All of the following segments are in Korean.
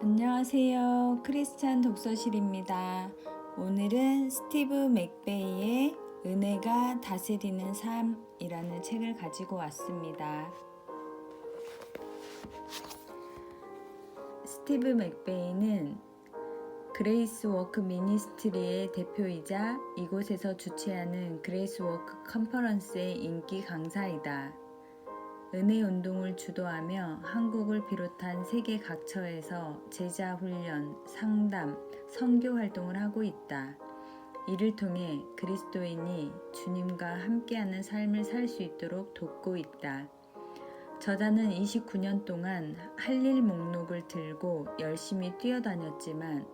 안녕하세요. 크리스찬 독서실입니다. 오늘은 스티브 맥베이의 은혜가 다스리는 삶이라는 책을 가지고 왔습니다. 스티브 맥베이는 그레이스 워크 미니스트리의 대표이자 이곳에서 주최하는 그레이스 워크 컨퍼런스의 인기 강사이다. 은혜 운동을 주도하며 한국을 비롯한 세계 각처에서 제자 훈련, 상담, 선교 활동을 하고 있다. 이를 통해 그리스도인이 주님과 함께하는 삶을 살 수 있도록 돕고 있다. 저자는 29년 동안 할 일 목록을 들고 열심히 뛰어다녔지만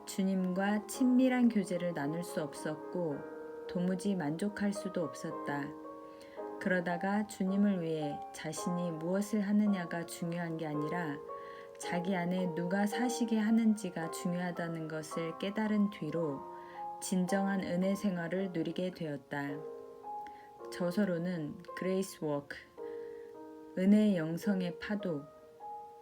주님과 친밀한 교제를 나눌 수 없었고 도무지 만족할 수도 없었다. 그러다가 주님을 위해 자신이 무엇을 하느냐가 중요한 게 아니라 자기 안에 누가 사시게 하는지가 중요하다는 것을 깨달은 뒤로 진정한 은혜 생활을 누리게 되었다. 저서로는 그레이스 워크, 은혜의 영성의 파도,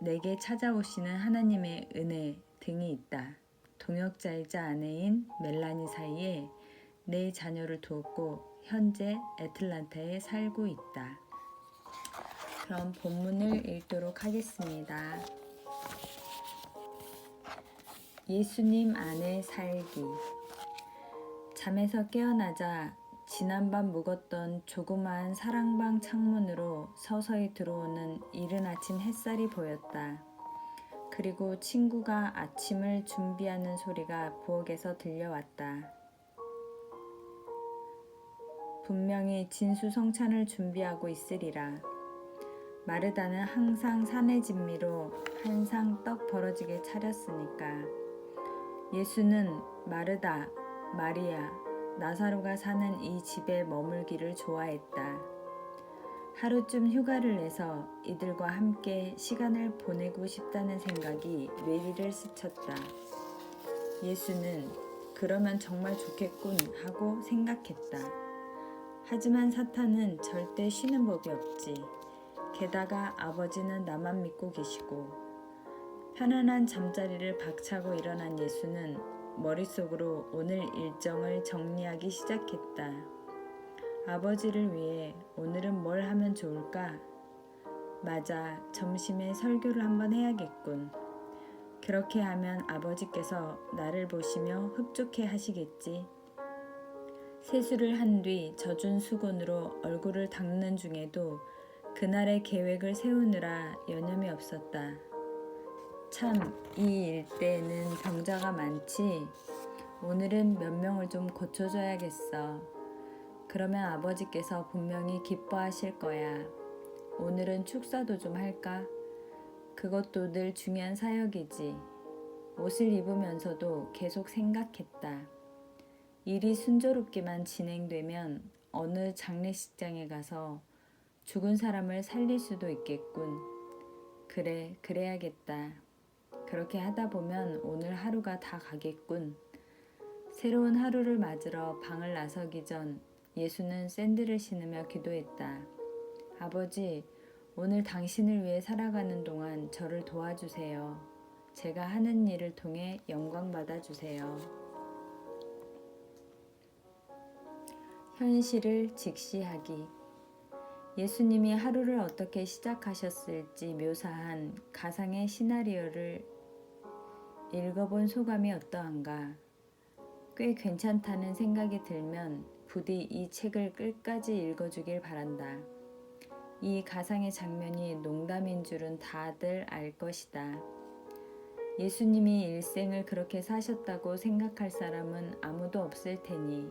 내게 찾아오시는 하나님의 은혜 등이 있다. 동역자이자 아내인 멜라니 사이에 네 자녀를 두었고 현재 애틀란타에 살고 있다. 그럼 본문을 읽도록 하겠습니다. 예수님 안에 살기. 잠에서 깨어나자 지난밤 묵었던 조그마한 사랑방 창문으로 서서히 들어오는 이른 아침 햇살이 보였다. 그리고 친구가 아침을 준비하는 소리가 부엌에서 들려왔다. 분명히 진수성찬을 준비하고 있으리라. 마르다는 항상 사내 진미로 한 상 떡 벌어지게 차렸으니까. 예수는 마르다, 마리아, 나사로가 사는 이 집에 머물기를 좋아했다. 하루쯤 휴가를 내서 이들과 함께 시간을 보내고 싶다는 생각이 뇌리를 스쳤다. 예수는 그러면 정말 좋겠군 하고 생각했다. 하지만 사탄은 절대 쉬는 법이 없지. 게다가 아버지는 나만 믿고 계시고. 편안한 잠자리를 박차고 일어난 예수는 머릿속으로 오늘 일정을 정리하기 시작했다. 아버지를 위해 오늘은 뭘 하면 좋을까? 맞아, 점심에 설교를 한번 해야겠군. 그렇게 하면 아버지께서 나를 보시며 흡족해 하시겠지. 세수를 한 뒤 젖은 수건으로 얼굴을 닦는 중에도 그날의 계획을 세우느라 여념이 없었다. 참, 이 일대에는 병자가 많지. 오늘은 몇 명을 좀 고쳐줘야겠어. 그러면 아버지께서 분명히 기뻐하실 거야. 오늘은 축사도 좀 할까? 그것도 늘 중요한 사역이지. 옷을 입으면서도 계속 생각했다. 일이 순조롭게만 진행되면 어느 장례식장에 가서 죽은 사람을 살릴 수도 있겠군. 그래, 그래야겠다. 그렇게 하다 보면 오늘 하루가 다 가겠군. 새로운 하루를 맞으러 방을 나서기 전 예수는 샌들을 신으며 기도했다. 아버지, 오늘 당신을 위해 살아가는 동안 저를 도와주세요. 제가 하는 일을 통해 영광 받아주세요. 현실을 직시하기. 예수님이 하루를 어떻게 시작하셨을지 묘사한 가상의 시나리오를 읽어본 소감이 어떠한가? 꽤 괜찮다는 생각이 들면 부디 이 책을 끝까지 읽어주길 바란다. 이 가상의 장면이 농담인 줄은 다들 알 것이다. 예수님이 일생을 그렇게 사셨다고 생각할 사람은 아무도 없을 테니.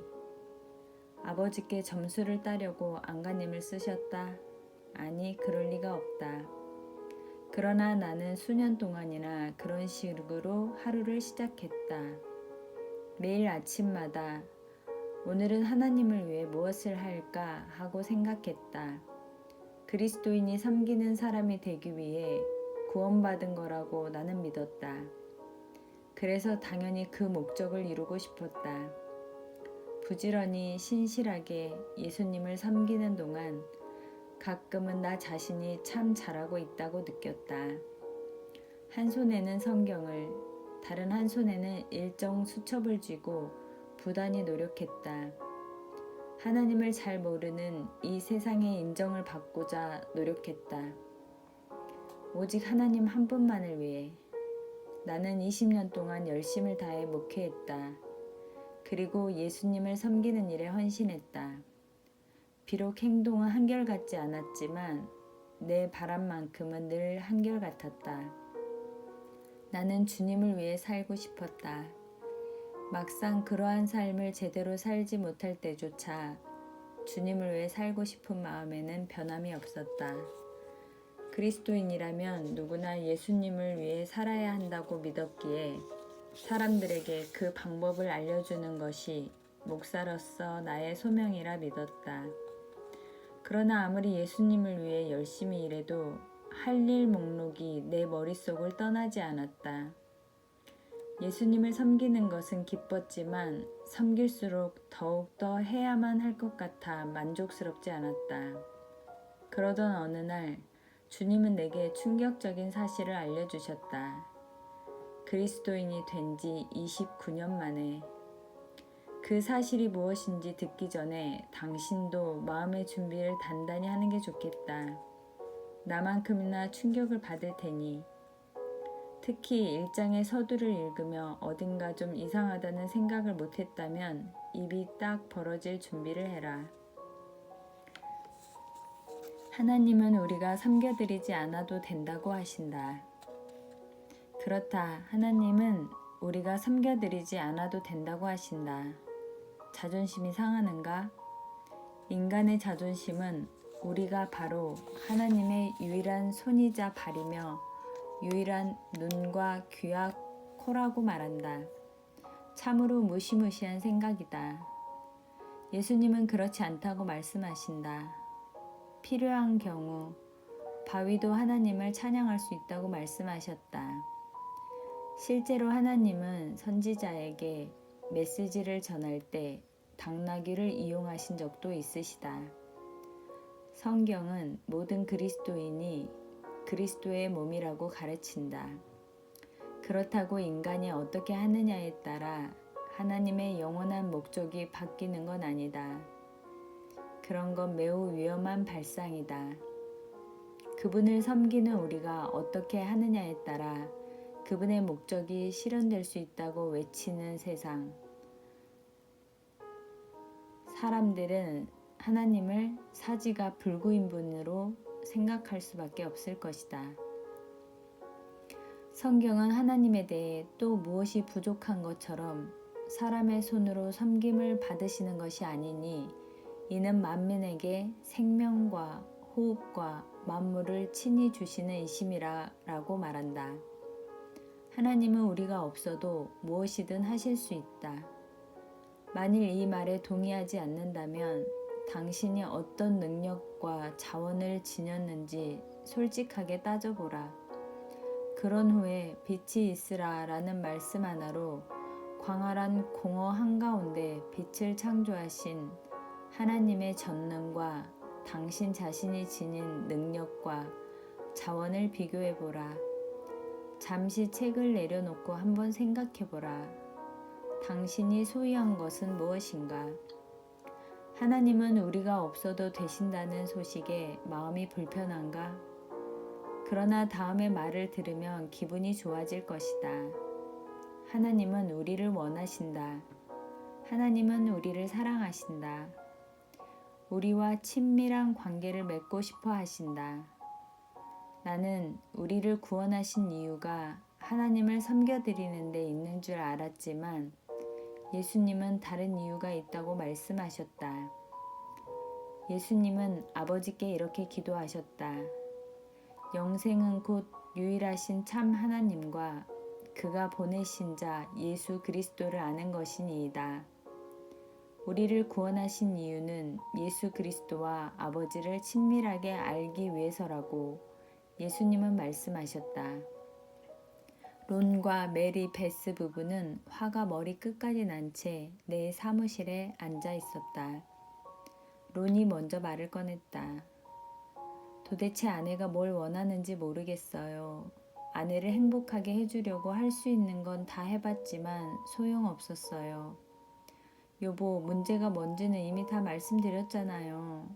아버지께 점수를 따려고 안간힘을 쓰셨다? 아니, 그럴 리가 없다. 그러나 나는 수년 동안이나 그런 식으로 하루를 시작했다. 매일 아침마다 오늘은 하나님을 위해 무엇을 할까 하고 생각했다. 그리스도인이 섬기는 사람이 되기 위해 구원받은 거라고 나는 믿었다. 그래서 당연히 그 목적을 이루고 싶었다. 부지런히 신실하게 예수님을 섬기는 동안 가끔은 나 자신이 참 잘하고 있다고 느꼈다. 한 손에는 성경을, 다른 한 손에는 일정 수첩을 쥐고 부단히 노력했다. 하나님을 잘 모르는 이 세상의 인정을 받고자 노력했다. 오직 하나님 한 분만을 위해. 나는 20년 동안 열심을 다해 목회했다. 그리고 예수님을 섬기는 일에 헌신했다. 비록 행동은 한결같지 않았지만 내 바람만큼은 늘 한결같았다. 나는 주님을 위해 살고 싶었다. 막상 그러한 삶을 제대로 살지 못할 때조차 주님을 위해 살고 싶은 마음에는 변함이 없었다. 그리스도인이라면 누구나 예수님을 위해 살아야 한다고 믿었기에 사람들에게 그 방법을 알려주는 것이 목사로서 나의 소명이라 믿었다. 그러나 아무리 예수님을 위해 열심히 일해도 할 일 목록이 내 머릿속을 떠나지 않았다. 예수님을 섬기는 것은 기뻤지만 섬길수록 더욱더 해야만 할 것 같아 만족스럽지 않았다. 그러던 어느 날 주님은 내게 충격적인 사실을 알려주셨다. 그리스도인이 된 지 29년 만에. 그 사실이 무엇인지 듣기 전에 당신도 마음의 준비를 단단히 하는 게 좋겠다. 나만큼이나 충격을 받을 테니. 특히 1장의 서두를 읽으며 어딘가 좀 이상하다는 생각을 못했다면 입이 딱 벌어질 준비를 해라. 하나님은 우리가 섬겨드리지 않아도 된다고 하신다. 그렇다. 하나님은 우리가 섬겨드리지 않아도 된다고 하신다. 자존심이 상하는가? 인간의 자존심은 우리가 바로 하나님의 유일한 손이자 발이며 유일한 눈과 귀와 코라고 말한다. 참으로 무시무시한 생각이다. 예수님은 그렇지 않다고 말씀하신다. 필요한 경우 바위도 하나님을 찬양할 수 있다고 말씀하셨다. 실제로 하나님은 선지자에게 메시지를 전할 때 당나귀를 이용하신 적도 있으시다. 성경은 모든 그리스도인이 그리스도의 몸이라고 가르친다. 그렇다고 인간이 어떻게 하느냐에 따라 하나님의 영원한 목적이 바뀌는 건 아니다. 그런 건 매우 위험한 발상이다. 그분을 섬기는 우리가 어떻게 하느냐에 따라 그분의 목적이 실현될 수 있다고 외치는 세상. 사람들은 하나님을 사지가 불구인분으로 생각할 수밖에 없을 것이다. 성경은 하나님에 대해 또 무엇이 부족한 것처럼 사람의 손으로 섬김을 받으시는 것이 아니니 이는 만민에게 생명과 호흡과 만물을 친히 주시는 이심이라 라고 말한다. 하나님은 우리가 없어도 무엇이든 하실 수 있다. 만일 이 말에 동의하지 않는다면 당신이 어떤 능력과 자원을 지녔는지 솔직하게 따져보라. 그런 후에 빛이 있으라 라는 말씀 하나로 광활한 공허 한가운데 빛을 창조하신 하나님의 전능과 당신 자신이 지닌 능력과 자원을 비교해보라. 잠시 책을 내려놓고 한번 생각해보라. 당신이 소유한 것은 무엇인가? 하나님은 우리가 없어도 되신다는 소식에 마음이 불편한가? 그러나 다음의 말을 들으면 기분이 좋아질 것이다. 하나님은 우리를 원하신다. 하나님은 우리를 사랑하신다. 우리와 친밀한 관계를 맺고 싶어 하신다. 나는 우리를 구원하신 이유가 하나님을 섬겨드리는 데 있는 줄 알았지만 예수님은 다른 이유가 있다고 말씀하셨다. 예수님은 아버지께 이렇게 기도하셨다. 영생은 곧 유일하신 참 하나님과 그가 보내신 자 예수 그리스도를 아는 것이니이다. 우리를 구원하신 이유는 예수 그리스도와 아버지를 친밀하게 알기 위해서라고 예수님은 말씀하셨다. 론과 메리 베스 부부는 화가 머리 끝까지 난 채 내 사무실에 앉아 있었다. 론이 먼저 말을 꺼냈다. 도대체 아내가 뭘 원하는지 모르겠어요. 아내를 행복하게 해주려고 할 수 있는 건 다 해봤지만 소용없었어요. 여보, 문제가 뭔지는 이미 다 말씀드렸잖아요.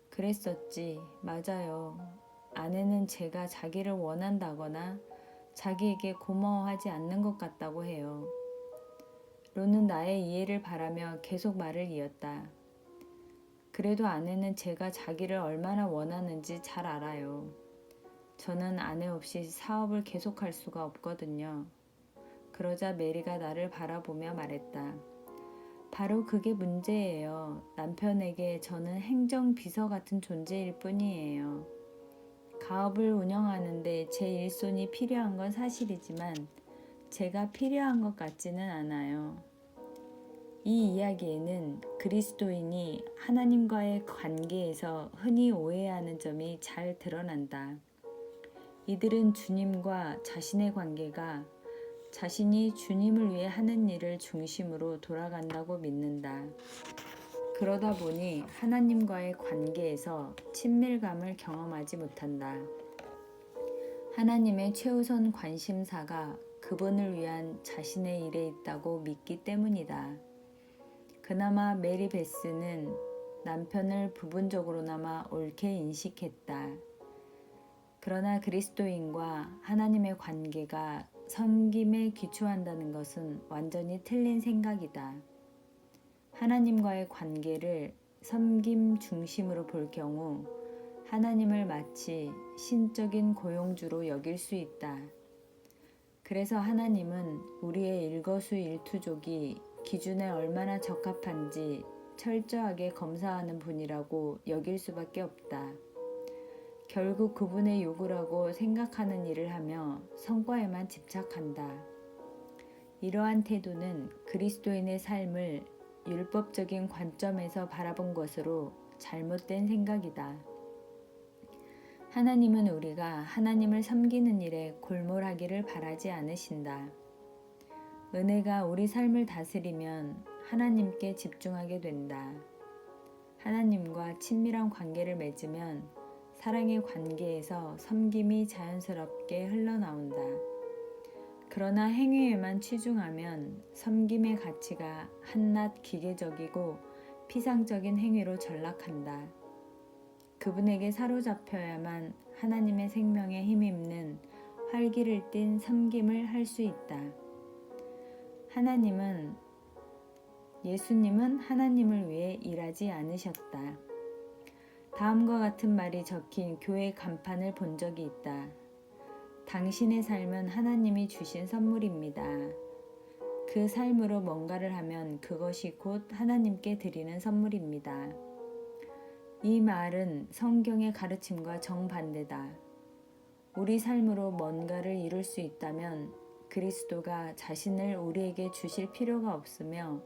그랬었지. 맞아요. 아내는 제가 자기를 원한다거나 자기에게 고마워하지 않는 것 같다고 해요. 론은 나의 이해를 바라며 계속 말을 이었다. 그래도 아내는 제가 자기를 얼마나 원하는지 잘 알아요. 저는 아내 없이 사업을 계속할 수가 없거든요. 그러자 메리가 나를 바라보며 말했다. 바로 그게 문제예요. 남편에게 저는 행정비서 같은 존재일 뿐이에요. 가업을 운영하는데 제 일손이 필요한 건 사실이지만 제가 필요한 것 같지는 않아요. 이 이야기에는 그리스도인이 하나님과의 관계에서 흔히 오해하는 점이 잘 드러난다. 이들은 주님과 자신의 관계가 자신이 주님을 위해 하는 일을 중심으로 돌아간다고 믿는다. 그러다 보니 하나님과의 관계에서 친밀감을 경험하지 못한다. 하나님의 최우선 관심사가 그분을 위한 자신의 일에 있다고 믿기 때문이다. 그나마 메리 베스는 남편을 부분적으로나마 옳게 인식했다. 그러나 그리스도인과 하나님의 관계가 섬김에 기초한다는 것은 완전히 틀린 생각이다. 하나님과의 관계를 섬김 중심으로 볼 경우 하나님을 마치 신적인 고용주로 여길 수 있다. 그래서 하나님은 우리의 일거수일투족이 기준에 얼마나 적합한지 철저하게 검사하는 분이라고 여길 수밖에 없다. 결국 그분의 요구라고 생각하는 일을 하며 성과에만 집착한다. 이러한 태도는 그리스도인의 삶을 율법적인 관점에서 바라본 것으로 잘못된 생각이다. 하나님은 우리가 하나님을 섬기는 일에 골몰하기를 바라지 않으신다. 은혜가 우리 삶을 다스리면 하나님께 집중하게 된다. 하나님과 친밀한 관계를 맺으면 사랑의 관계에서 섬김이 자연스럽게 흘러나온다. 그러나 행위에만 치중하면 섬김의 가치가 한낱 기계적이고 피상적인 행위로 전락한다. 그분에게 사로잡혀야만 하나님의 생명에 힘입는 활기를 띤 섬김을 할 수 있다. 예수님은 하나님을 위해 일하지 않으셨다. 다음과 같은 말이 적힌 교회 간판을 본 적이 있다. 당신의 삶은 하나님이 주신 선물입니다. 그 삶으로 뭔가를 하면 그것이 곧 하나님께 드리는 선물입니다. 이 말은 성경의 가르침과 정반대다. 우리 삶으로 뭔가를 이룰 수 있다면 그리스도가 자신을 우리에게 주실 필요가 없으며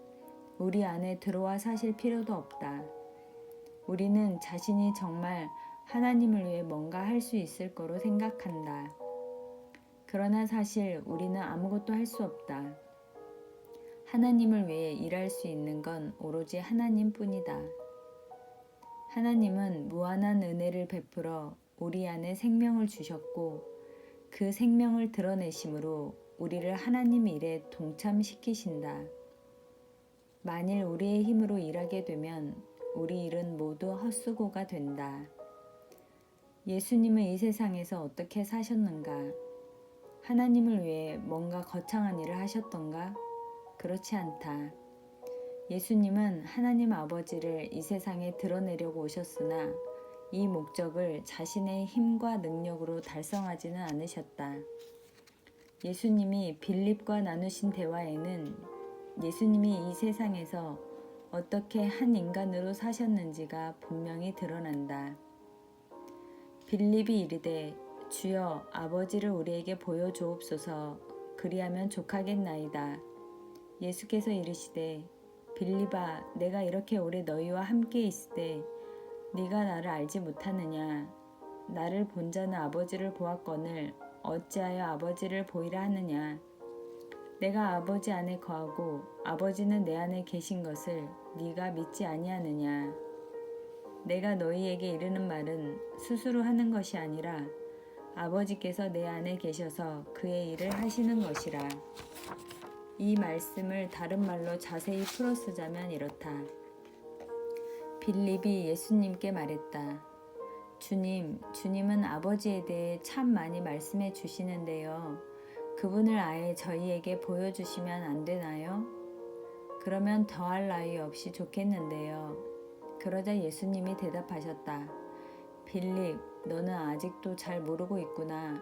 우리 안에 들어와 사실 필요도 없다. 우리는 자신이 정말 하나님을 위해 뭔가 할 수 있을 거로 생각한다. 그러나 사실 우리는 아무것도 할 수 없다. 하나님을 위해 일할 수 있는 건 오로지 하나님뿐이다. 하나님은 무한한 은혜를 베풀어 우리 안에 생명을 주셨고 그 생명을 드러내심으로 우리를 하나님 일에 동참시키신다. 만일 우리의 힘으로 일하게 되면 우리 일은 모두 헛수고가 된다. 예수님은 이 세상에서 어떻게 사셨는가? 하나님을 위해 뭔가 거창한 일을 하셨던가? 그렇지 않다. 예수님은 하나님 아버지를 이 세상에 드러내려고 오셨으나 이 목적을 자신의 힘과 능력으로 달성하지는 않으셨다. 예수님이 빌립과 나누신 대화에는 예수님이 이 세상에서 어떻게 한 인간으로 사셨는지가 분명히 드러난다. 빌립이 이르되 주여 아버지를 우리에게 보여주옵소서 그리하면 족하겠나이다. 예수께서 이르시되 빌립아 내가 이렇게 오래 너희와 함께 있으되 네가 나를 알지 못하느냐. 나를 본 자는 아버지를 보았거늘 어찌하여 아버지를 보이라 하느냐. 내가 아버지 안에 거하고 아버지는 내 안에 계신 것을 네가 믿지 아니하느냐. 내가 너희에게 이르는 말은 스스로 하는 것이 아니라 아버지께서 내 안에 계셔서 그의 일을 하시는 것이라. 이 말씀을 다른 말로 자세히 풀어 쓰자면 이렇다. 빌립이 예수님께 말했다. 주님은 아버지에 대해 참 많이 말씀해 주시는데요. 그분을 아예 저희에게 보여주시면 안 되나요? 그러면 더할 나위 없이 좋겠는데요. 그러자 예수님이 대답하셨다. 빌립, 너는 아직도 잘 모르고 있구나.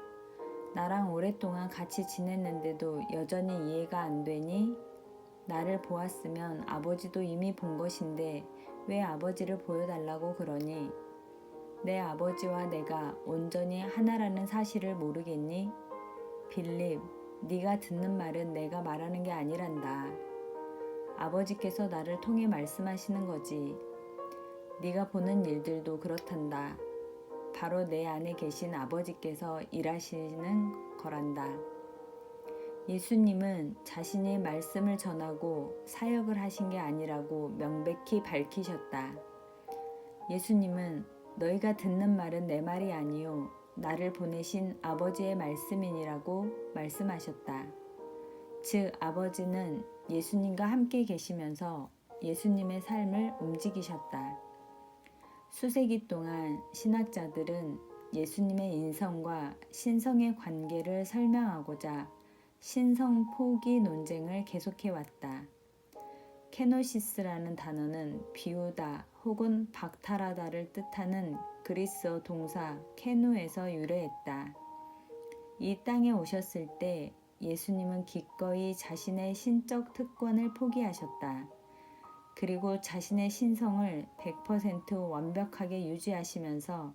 나랑 오랫동안 같이 지냈는데도 여전히 이해가 안 되니? 나를 보았으면 아버지도 이미 본 것인데 왜 아버지를 보여달라고 그러니? 내 아버지와 내가 온전히 하나라는 사실을 모르겠니? 빌립, 네가 듣는 말은 내가 말하는 게 아니란다. 아버지께서 나를 통해 말씀하시는 거지. 네가 보는 일들도 그렇단다. 바로 내 안에 계신 아버지께서 일하시는 거란다. 예수님은 자신이 말씀을 전하고 사역을 하신 게 아니라고 명백히 밝히셨다. 예수님은 너희가 듣는 말은 내 말이 아니요 나를 보내신 아버지의 말씀이니라고 말씀하셨다. 즉 아버지는 예수님과 함께 계시면서 예수님의 삶을 움직이셨다. 수세기 동안 신학자들은 예수님의 인성과 신성의 관계를 설명하고자 신성 포기 논쟁을 계속해왔다. 케노시스라는 단어는 비우다 혹은 박탈하다를 뜻하는 그리스어 동사 케노에서 유래했다. 이 땅에 오셨을 때 예수님은 기꺼이 자신의 신적 특권을 포기하셨다. 그리고 자신의 신성을 100% 완벽하게 유지하시면서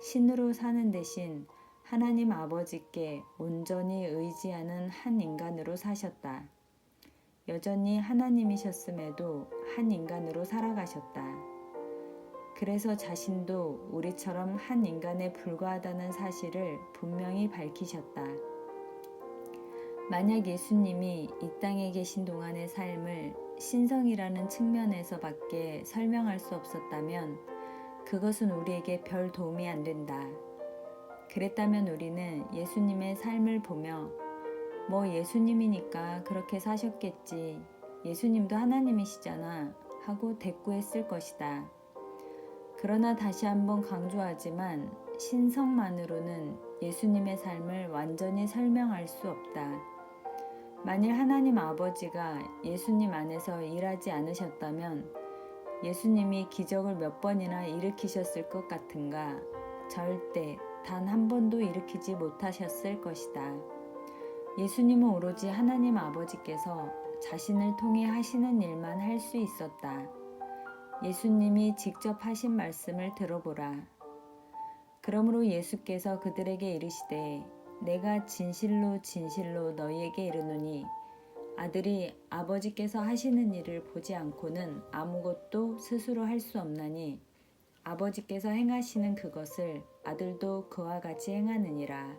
신으로 사는 대신 하나님 아버지께 온전히 의지하는 한 인간으로 사셨다. 여전히 하나님이셨음에도 한 인간으로 살아가셨다. 그래서 자신도 우리처럼 한 인간에 불과하다는 사실을 분명히 밝히셨다. 만약 예수님이 이 땅에 계신 동안의 삶을 신성이라는 측면에서밖에 설명할 수 없었다면 그것은 우리에게 별 도움이 안 된다. 그랬다면 우리는 예수님의 삶을 보며 뭐 예수님이니까 그렇게 사셨겠지. 예수님도 하나님이시잖아. 하고 대꾸했을 것이다. 그러나 다시 한번 강조하지만 신성만으로는 예수님의 삶을 완전히 설명할 수 없다. 만일 하나님 아버지가 예수님 안에서 일하지 않으셨다면 예수님이 기적을 몇 번이나 일으키셨을 것 같은가? 절대 단 한 번도 일으키지 못하셨을 것이다. 예수님은 오로지 하나님 아버지께서 자신을 통해 하시는 일만 할 수 있었다. 예수님이 직접 하신 말씀을 들어보라. 그러므로 예수께서 그들에게 이르시되 내가 진실로 진실로 너희에게 이르노니 아들이 아버지께서 하시는 일을 보지 않고는 아무것도 스스로 할 수 없나니 아버지께서 행하시는 그것을 아들도 그와 같이 행하느니라.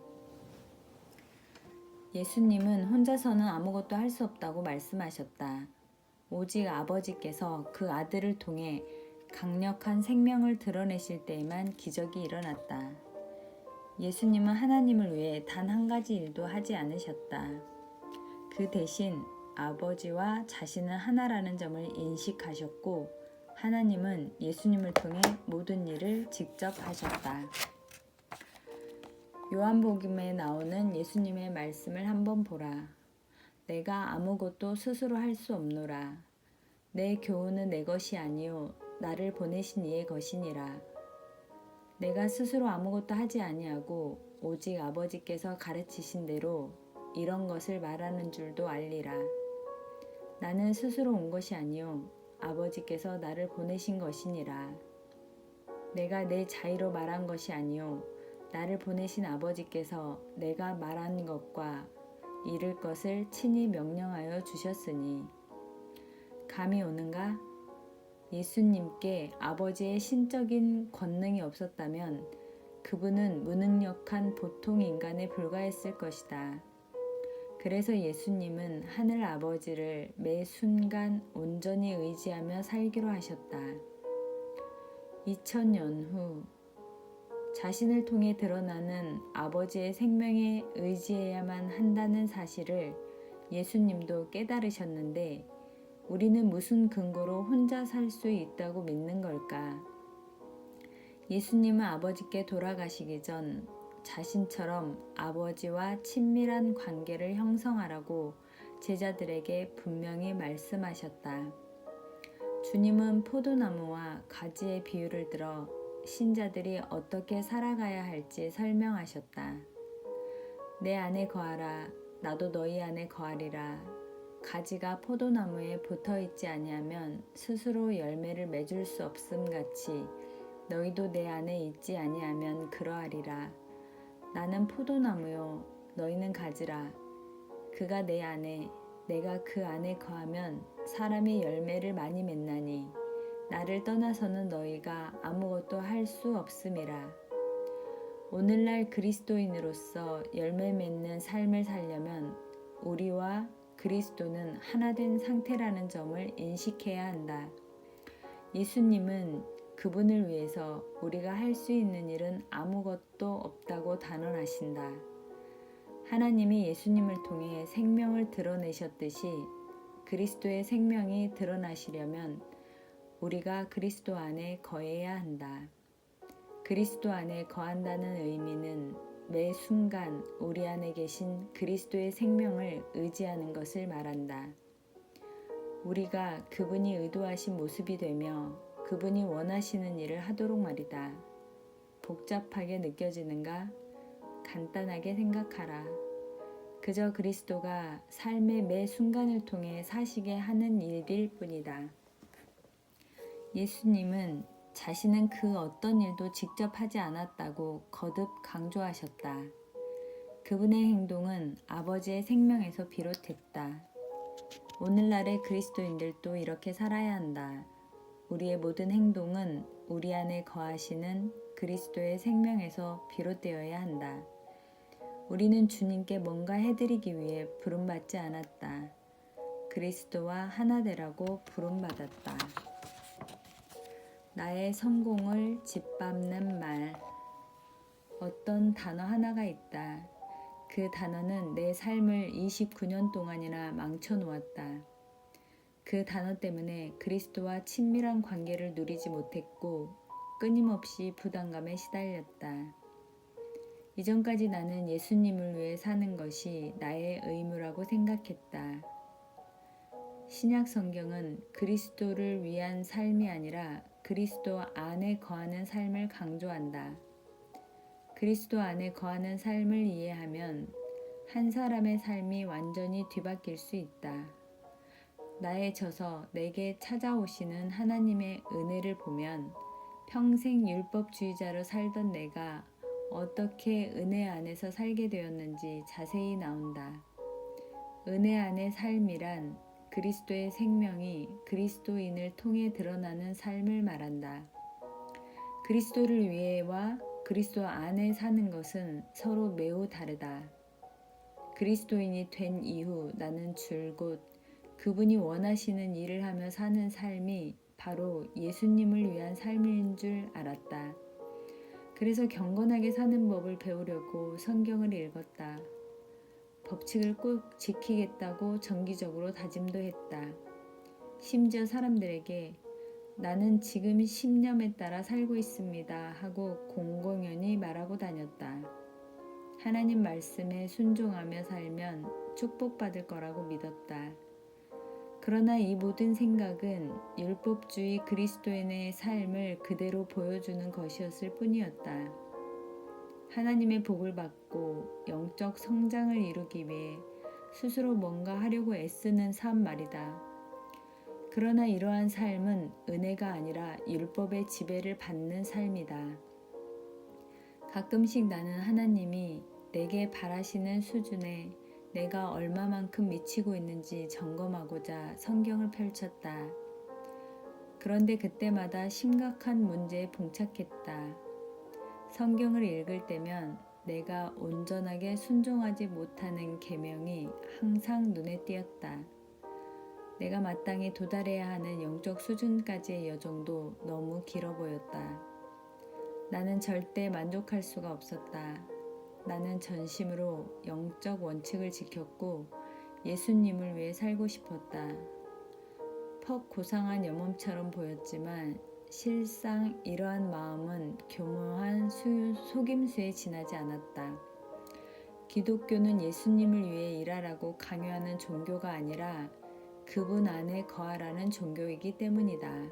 예수님은 혼자서는 아무것도 할 수 없다고 말씀하셨다. 오직 아버지께서 그 아들을 통해 강력한 생명을 드러내실 때에만 기적이 일어났다. 예수님은 하나님을 위해 단 한 가지 일도 하지 않으셨다. 그 대신 아버지와 자신은 하나라는 점을 인식하셨고 하나님은 예수님을 통해 모든 일을 직접 하셨다. 요한복음에 나오는 예수님의 말씀을 한번 보라. 내가 아무것도 스스로 할 수 없노라. 내 교훈은 내 것이 아니요 나를 보내신 이의 것이니라. 내가 스스로 아무것도 하지 아니하고 오직 아버지께서 가르치신 대로 이런 것을 말하는 줄도 알리라. 나는 스스로 온 것이 아니요 아버지께서 나를 보내신 것이니라. 내가 내 자의로 말한 것이 아니요 나를 보내신 아버지께서 내가 말한 것과 이룰 것을 친히 명령하여 주셨으니 감이 오는가? 예수님께 아버지의 신적인 권능이 없었다면 그분은 무능력한 보통 인간에 불과했을 것이다. 그래서 예수님은 하늘 아버지를 매 순간 온전히 의지하며 살기로 하셨다. 2000년 후 자신을 통해 드러나는 아버지의 생명에 의지해야만 한다는 사실을 예수님도 깨달으셨는데 우리는 무슨 근거로 혼자 살 수 있다고 믿는 걸까? 예수님은 아버지께 돌아가시기 전 자신처럼 아버지와 친밀한 관계를 형성하라고 제자들에게 분명히 말씀하셨다. 주님은 포도나무와 가지의 비유를 들어 신자들이 어떻게 살아가야 할지 설명하셨다. 내 안에 거하라, 나도 너희 안에 거하리라. 가지가 포도나무에 붙어있지 아니하면 스스로 열매를 맺을 수 없음 같이 너희도 내 안에 있지 아니하면 그러하리라. 나는 포도나무요, 너희는 가지라. 그가 내 안에, 내가 그 안에 거하면 사람이 열매를 많이 맺나니 나를 떠나서는 너희가 아무것도 할 수 없음이라. 오늘날 그리스도인으로서 열매 맺는 삶을 살려면 우리와 그리스도는 하나 된 상태라는 점을 인식해야 한다. 예수님은 그분을 위해서 우리가 할 수 있는 일은 아무것도 없다고 단언하신다. 하나님이 예수님을 통해 생명을 드러내셨듯이 그리스도의 생명이 드러나시려면 우리가 그리스도 안에 거해야 한다. 그리스도 안에 거한다는 의미는 매 순간 우리 안에 계신 그리스도의 생명을 의지하는 것을 말한다. 우리가 그분이 의도하신 모습이 되며 그분이 원하시는 일을 하도록 말이다. 복잡하게 느껴지는가? 간단하게 생각하라. 그저 그리스도가 삶의 매 순간을 통해 사시게 하는 일일 뿐이다. 예수님은 자신은 그 어떤 일도 직접 하지 않았다고 거듭 강조하셨다. 그분의 행동은 아버지의 생명에서 비롯했다. 오늘날의 그리스도인들도 이렇게 살아야 한다. 우리의 모든 행동은 우리 안에 거하시는 그리스도의 생명에서 비롯되어야 한다. 우리는 주님께 뭔가 해드리기 위해 부름받지 않았다. 그리스도와 하나 되라고 부름받았다. 나의 성공을 짓밟는 말. 어떤 단어 하나가 있다. 그 단어는 내 삶을 29년 동안이나 망쳐놓았다. 그 단어 때문에 그리스도와 친밀한 관계를 누리지 못했고 끊임없이 부담감에 시달렸다. 이전까지 나는 예수님을 위해 사는 것이 나의 의무라고 생각했다. 신약 성경은 그리스도를 위한 삶이 아니라 그리스도 안에 거하는 삶을 강조한다. 그리스도 안에 거하는 삶을 이해하면 한 사람의 삶이 완전히 뒤바뀔 수 있다. 나의 져서 내게 찾아오시는 하나님의 은혜를 보면 평생 율법주의자로 살던 내가 어떻게 은혜 안에서 살게 되었는지 자세히 나온다. 은혜 안의 삶이란 그리스도의 생명이 그리스도인을 통해 드러나는 삶을 말한다. 그리스도를 위해와 그리스도 안에 사는 것은 서로 매우 다르다. 그리스도인이 된 이후 나는 줄곧 그분이 원하시는 일을 하며 사는 삶이 바로 예수님을 위한 삶인 줄 알았다. 그래서 경건하게 사는 법을 배우려고 성경을 읽었다. 법칙을 꼭 지키겠다고 정기적으로 다짐도 했다. 심지어 사람들에게 나는 지금 신념에 따라 살고 있습니다 하고 공공연히 말하고 다녔다. 하나님 말씀에 순종하며 살면 축복받을 거라고 믿었다. 그러나 이 모든 생각은 율법주의 그리스도인의 삶을 그대로 보여주는 것이었을 뿐이었다. 하나님의 복을 받고 영적 성장을 이루기 위해 스스로 뭔가 하려고 애쓰는 삶 말이다. 그러나 이러한 삶은 은혜가 아니라 율법의 지배를 받는 삶이다. 가끔씩 나는 하나님이 내게 바라시는 수준에 내가 얼마만큼 미치고 있는지 점검하고자 성경을 펼쳤다. 그런데 그때마다 심각한 문제에 봉착했다. 성경을 읽을 때면 내가 온전하게 순종하지 못하는 계명이 항상 눈에 띄었다. 내가 마땅히 도달해야 하는 영적 수준까지의 여정도 너무 길어 보였다. 나는 절대 만족할 수가 없었다. 나는 전심으로 영적 원칙을 지켰고 예수님을 위해 살고 싶었다. 퍽 고상한 염원처럼 보였지만 실상 이러한 마음은 교묘한 속임수에 지나지 않았다. 기독교는 예수님을 위해 일하라고 강요하는 종교가 아니라 그분 안에 거하라는 종교이기 때문이다.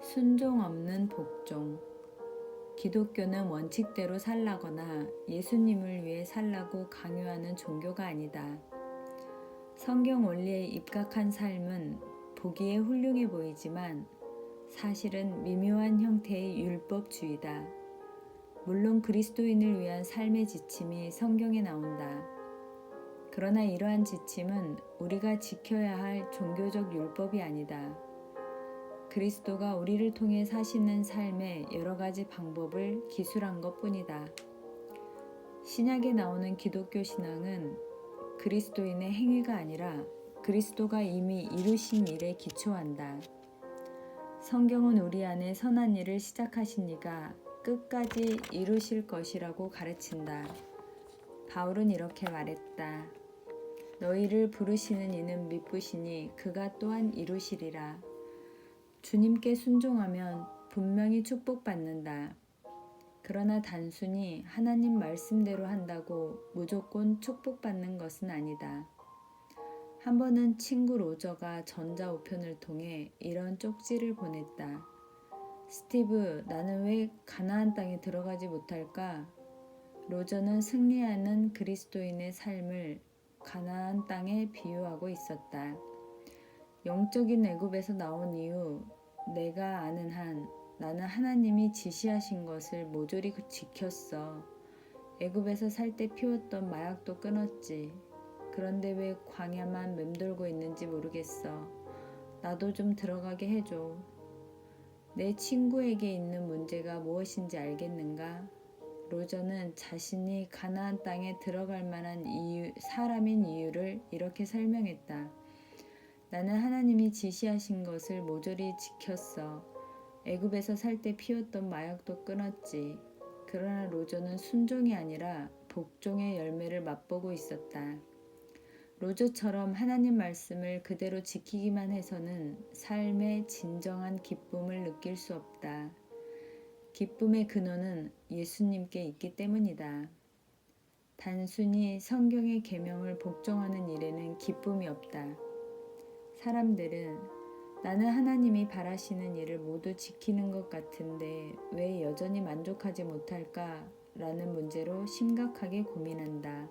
순종 없는 복종. 기독교는 원칙대로 살라거나 예수님을 위해 살라고 강요하는 종교가 아니다. 성경 원리에 입각한 삶은 보기에 훌륭해 보이지만 사실은 미묘한 형태의 율법주의다. 물론 그리스도인을 위한 삶의 지침이 성경에 나온다. 그러나 이러한 지침은 우리가 지켜야 할 종교적 율법이 아니다. 그리스도가 우리를 통해 사시는 삶의 여러 가지 방법을 기술한 것뿐이다. 신약에 나오는 기독교 신앙은 그리스도인의 행위가 아니라 그리스도가 이미 이루신 일에 기초한다. 성경은 우리 안에 선한 일을 시작하신 이가 끝까지 이루실 것이라고 가르친다. 바울은 이렇게 말했다. 너희를 부르시는 이는 미쁘시니 그가 또한 이루시리라. 주님께 순종하면 분명히 축복받는다. 그러나 단순히 하나님 말씀대로 한다고 무조건 축복받는 것은 아니다. 한 번은 친구 로저가 전자우편을 통해 이런 쪽지를 보냈다. 스티브, 나는 왜 가나안 땅에 들어가지 못할까? 로저는 승리하는 그리스도인의 삶을 가나안 땅에 비유하고 있었다. 영적인 애굽에서 나온 이후 내가 아는 한 나는 하나님이 지시하신 것을 모조리 지켰어. 애굽에서 살 때 피웠던 마약도 끊었지. 그런데 왜 광야만 맴돌고 있는지 모르겠어. 나도 좀 들어가게 해줘. 내 친구에게 있는 문제가 무엇인지 알겠는가? 로저는 자신이 가나안 땅에 들어갈 만한 사람인 이유를 이렇게 설명했다. 나는 하나님이 지시하신 것을 모조리 지켰어. 애굽에서 살 때 피웠던 마약도 끊었지. 그러나 로저는 순종이 아니라 복종의 열매를 맛보고 있었다. 로저처럼 하나님 말씀을 그대로 지키기만 해서는 삶의 진정한 기쁨을 느낄 수 없다. 기쁨의 근원은 예수님께 있기 때문이다. 단순히 성경의 계명을 복종하는 일에는 기쁨이 없다. 사람들은 나는 하나님이 바라시는 일을 모두 지키는 것 같은데 왜 여전히 만족하지 못할까? 라는 문제로 심각하게 고민한다.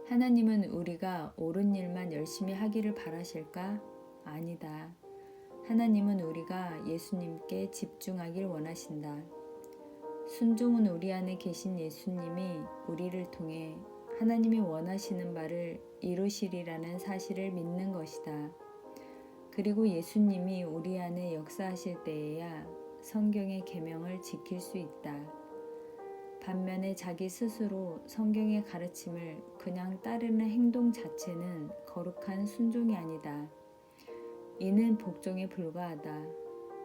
하나님은 우리가 옳은 일만 열심히 하기를 바라실까? 아니다. 하나님은 우리가 예수님께 집중하길 원하신다. 순종은 우리 안에 계신 예수님이 우리를 통해 하나님이 원하시는 바를 이루시리라는 사실을 믿는 것이다. 그리고 예수님이 우리 안에 역사하실 때에야 성경의 계명을 지킬 수 있다. 반면에 자기 스스로 성경의 가르침을 그냥 따르는 행동 자체는 거룩한 순종이 아니다. 이는 복종에 불과하다.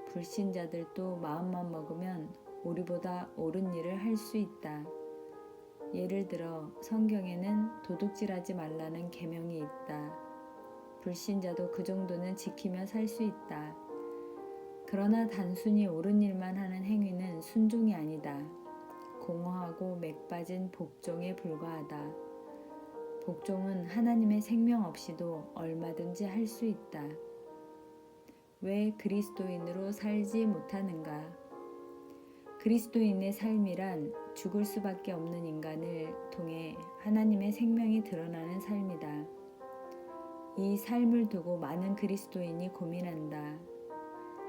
불신자들도 마음만 먹으면 우리보다 옳은 일을 할 수 있다. 예를 들어 성경에는 도둑질하지 말라는 계명이 있다. 불신자도 그 정도는 지키며 살 수 있다. 그러나 단순히 옳은 일만 하는 행위는 순종이 아니다. 공허하고 맥빠진 복종에 불과하다. 복종은 하나님의 생명 없이도 얼마든지 할 수 있다. 왜 그리스도인으로 살지 못하는가? 그리스도인의 삶이란 죽을 수밖에 없는 인간을 통해 하나님의 생명이 드러나는 삶이다. 이 삶을 두고 많은 그리스도인이 고민한다.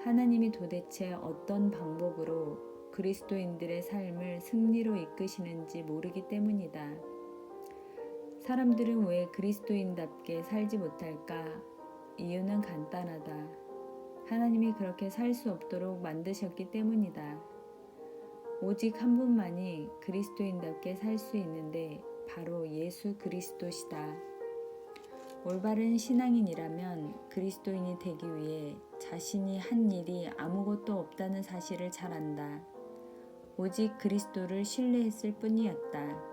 하나님이 도대체 어떤 방법으로 그리스도인들의 삶을 승리로 이끄시는지 모르기 때문이다. 사람들은 왜 그리스도인답게 살지 못할까? 이유는 간단하다. 하나님이 그렇게 살 수 없도록 만드셨기 때문이다. 오직 한 분만이 그리스도인답게 살 수 있는데 바로 예수 그리스도시다. 올바른 신앙인이라면 그리스도인이 되기 위해 자신이 한 일이 아무것도 없다는 사실을 잘 안다. 오직 그리스도를 신뢰했을 뿐이었다.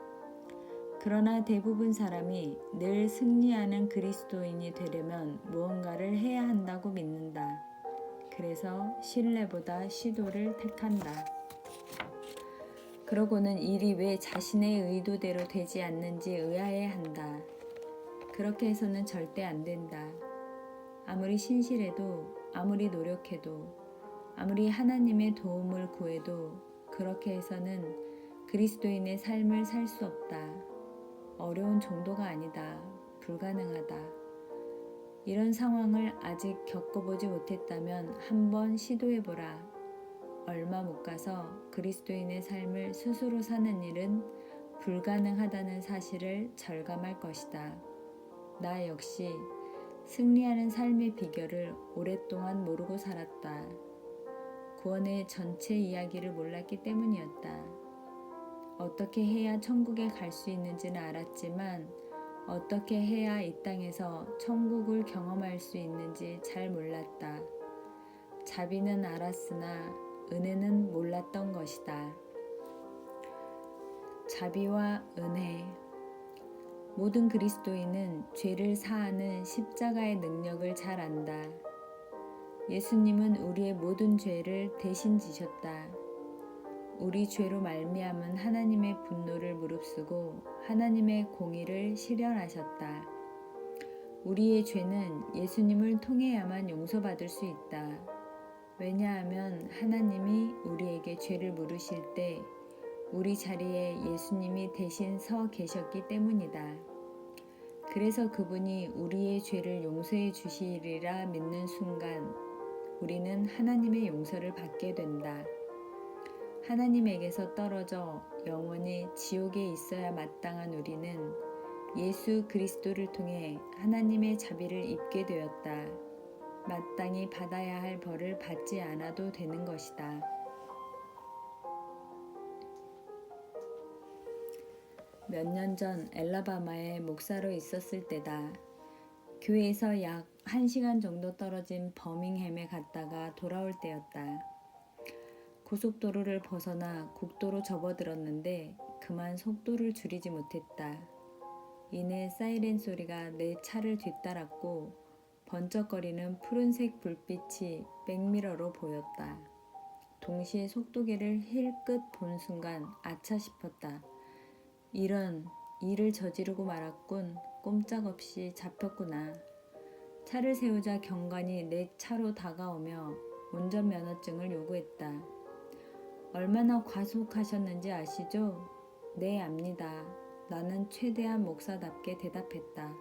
그러나 대부분 사람이 늘 승리하는 그리스도인이 되려면 무언가를 해야 한다고 믿는다. 그래서 신뢰보다 시도를 택한다. 그러고는 일이 왜 자신의 의도대로 되지 않는지 의아해한다. 그렇게 해서는 절대 안 된다. 아무리 신실해도, 아무리 노력해도, 아무리 하나님의 도움을 구해도 그렇게 해서는 그리스도인의 삶을 살 수 없다. 어려운 정도가 아니다. 불가능하다. 이런 상황을 아직 겪어보지 못했다면 한번 시도해보라. 얼마 못 가서 그리스도인의 삶을 스스로 사는 일은 불가능하다는 사실을 절감할 것이다. 나 역시 승리하는 삶의 비결을 오랫동안 모르고 살았다. 구원의 전체 이야기를 몰랐기 때문이었다. 어떻게 해야 천국에 갈 수 있는지는 알았지만 어떻게 해야 이 땅에서 천국을 경험할 수 있는지 잘 몰랐다. 자비는 알았으나 은혜는 몰랐던 것이다. 자비와 은혜. 모든 그리스도인은 죄를 사하는 십자가의 능력을 잘 안다. 예수님은 우리의 모든 죄를 대신 지셨다. 우리 죄로 말미암은 하나님의 분노를 무릅쓰고 하나님의 공의를 실현하셨다. 우리의 죄는 예수님을 통해야만 용서받을 수 있다. 왜냐하면 하나님이 우리에게 죄를 물으실 때 우리 자리에 예수님이 대신 서 계셨기 때문이다. 그래서 그분이 우리의 죄를 용서해 주시리라 믿는 순간 우리는 하나님의 용서를 받게 된다. 하나님에게서 떨어져 영원히 지옥에 있어야 마땅한 우리는 예수 그리스도를 통해 하나님의 자비를 입게 되었다. 마땅히 받아야 할 벌을 받지 않아도 되는 것이다. 몇 년 전 엘라바마에 목사로 있었을 때다. 교회에서 약 1시간 정도 떨어진 버밍햄에 갔다가 돌아올 때였다. 고속도로를 벗어나 국도로 접어들었는데 그만 속도를 줄이지 못했다. 이내 사이렌 소리가 내 차를 뒤따랐고 번쩍거리는 푸른색 불빛이 백미러로 보였다. 동시에 속도계를 힐끗 본 순간 아차 싶었다. 이런 일을 저지르고 말았군. 꼼짝없이 잡혔구나. 차를 세우자 경관이 내 차로 다가오며 운전면허증을 요구했다. 얼마나 과속하셨는지 아시죠? 네, 압니다. 나는 최대한 목사답게 대답했다.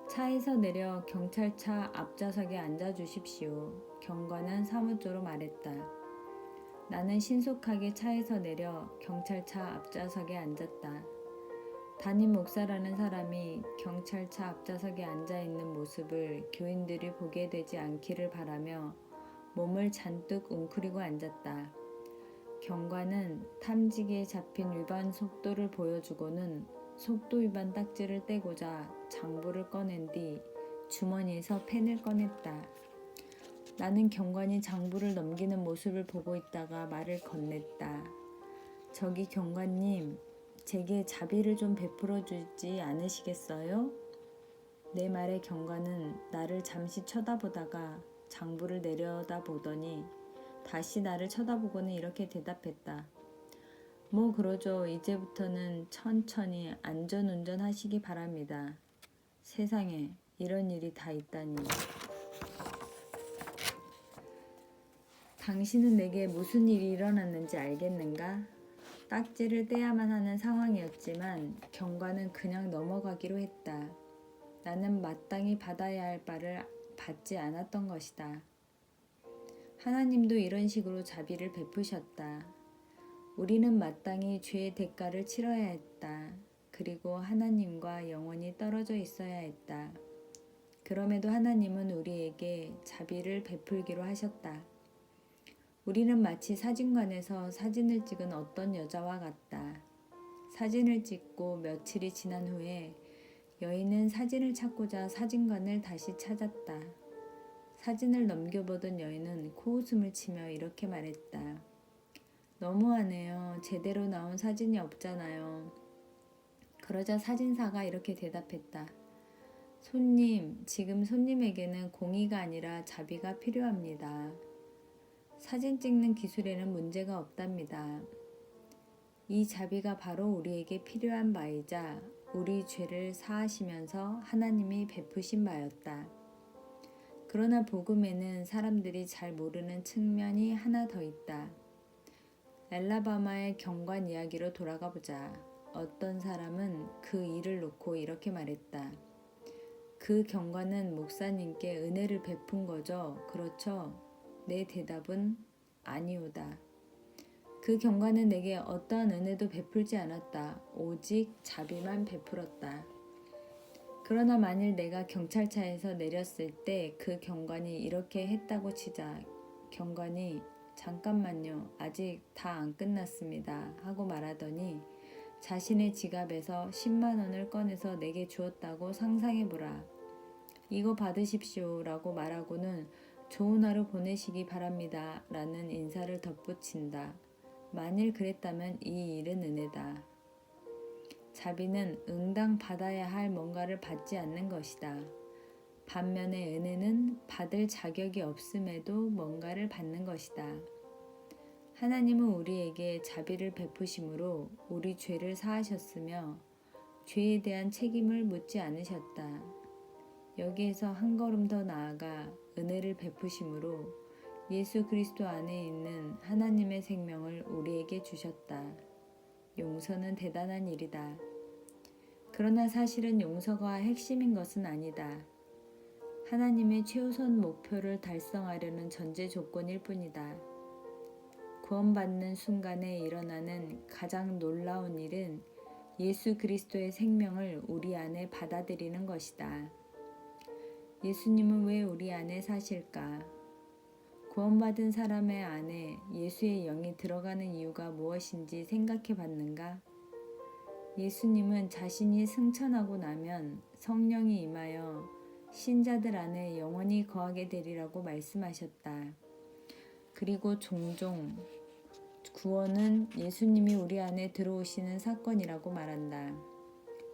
차에서 내려 경찰차 앞좌석에 앉아주십시오. 경관은 사무조로 말했다. 나는 신속하게 차에서 내려 경찰차 앞좌석에 앉았다. 담임 목사라는 사람이 경찰차 앞좌석에 앉아있는 모습을 교인들이 보게 되지 않기를 바라며 몸을 잔뜩 웅크리고 앉았다. 경관은 탐지기에 잡힌 위반 속도를 보여주고는 속도 위반 딱지를 떼고자 장부를 꺼낸 뒤 주머니에서 펜을 꺼냈다. 나는 경관이 장부를 넘기는 모습을 보고 있다가 말을 건넸다. 저기 경관님, 제게 자비를 좀 베풀어 주지 않으시겠어요? 내 말에 경관은 나를 잠시 쳐다보다가 장부를 내려다보더니 다시 나를 쳐다보고는 이렇게 대답했다. 뭐 그러죠. 이제부터는 천천히 안전운전 하시기 바랍니다. 세상에 이런 일이 다 있다니. 당신은 내게 무슨 일이 일어났는지 알겠는가? 딱지를 떼야만 하는 상황이었지만 경관은 그냥 넘어가기로 했다. 나는 마땅히 받아야 할 바를 받지 않았던 것이다. 하나님도 이런 식으로 자비를 베푸셨다. 우리는 마땅히 죄의 대가를 치러야 했다. 그리고 하나님과 영원히 떨어져 있어야 했다. 그럼에도 하나님은 우리에게 자비를 베풀기로 하셨다. 우리는 마치 사진관에서 사진을 찍은 어떤 여자와 같다. 사진을 찍고 며칠이 지난 후에 여인은 사진을 찾고자 사진관을 다시 찾았다. 사진을 넘겨보던 여인은 코웃음을 치며 이렇게 말했다. 너무하네요. 제대로 나온 사진이 없잖아요. 그러자 사진사가 이렇게 대답했다. 손님, 지금 손님에게는 공의가 아니라 자비가 필요합니다. 사진 찍는 기술에는 문제가 없답니다. 이 자비가 바로 우리에게 필요한 바이자 우리 죄를 사하시면서 하나님이 베푸신 바였다. 그러나 복음에는 사람들이 잘 모르는 측면이 하나 더 있다. 엘라바마의 경관 이야기로 돌아가 보자. 어떤 사람은 그 일을 놓고 이렇게 말했다. 그 경관은 목사님께 은혜를 베푼 거죠? 그렇죠? 내 대답은 아니오다. 그 경관은 내게 어떠한 은혜도 베풀지 않았다. 오직 자비만 베풀었다. 그러나 만일 내가 경찰차에서 내렸을 때 그 경관이 이렇게 했다고 치자. 경관이 잠깐만요. 아직 다 안 끝났습니다. 하고 말하더니 자신의 지갑에서 10만 원을 꺼내서 내게 주었다고 상상해보라. 이거 받으십시오 라고 말하고는 좋은 하루 보내시기 바랍니다 라는 인사를 덧붙인다. 만일 그랬다면 이 일은 은혜다. 자비는 응당 받아야 할 뭔가를 받지 않는 것이다. 반면에 은혜는 받을 자격이 없음에도 뭔가를 받는 것이다. 하나님은 우리에게 자비를 베푸심으로 우리 죄를 사하셨으며 죄에 대한 책임을 묻지 않으셨다. 여기에서 한 걸음 더 나아가 은혜를 베푸심으로 예수 그리스도 안에 있는 하나님의 생명을 우리에게 주셨다. 용서는 대단한 일이다. 그러나 사실은 용서가 핵심인 것은 아니다. 하나님의 최우선 목표를 달성하려는 전제 조건일 뿐이다. 구원받는 순간에 일어나는 가장 놀라운 일은 예수 그리스도의 생명을 우리 안에 받아들이는 것이다. 예수님은 왜 우리 안에 사실까? 구원받은 사람의 안에 예수의 영이 들어가는 이유가 무엇인지 생각해 봤는가? 예수님은 자신이 승천하고 나면 성령이 임하여 신자들 안에 영원히 거하게 되리라고 말씀하셨다. 그리고 종종 구원은 예수님이 우리 안에 들어오시는 사건이라고 말한다.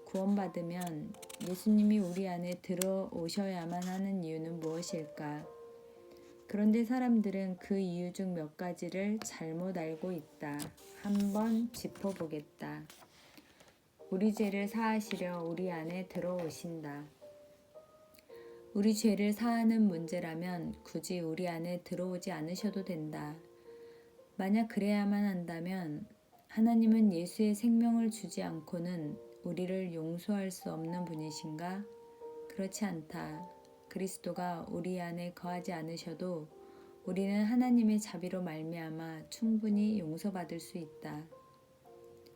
구원받으면 예수님이 우리 안에 들어오셔야만 하는 이유는 무엇일까? 그런데 사람들은 그 이유 중 몇 가지를 잘못 알고 있다. 한번 짚어보겠다. 우리 죄를 사하시려 우리 안에 들어오신다. 우리 죄를 사하는 문제라면 굳이 우리 안에 들어오지 않으셔도 된다. 만약 그래야만 한다면 하나님은 예수의 생명을 주지 않고는 우리를 용서할 수 없는 분이신가? 그렇지 않다. 그리스도가 우리 안에 거하지 않으셔도 우리는 하나님의 자비로 말미암아 충분히 용서받을 수 있다.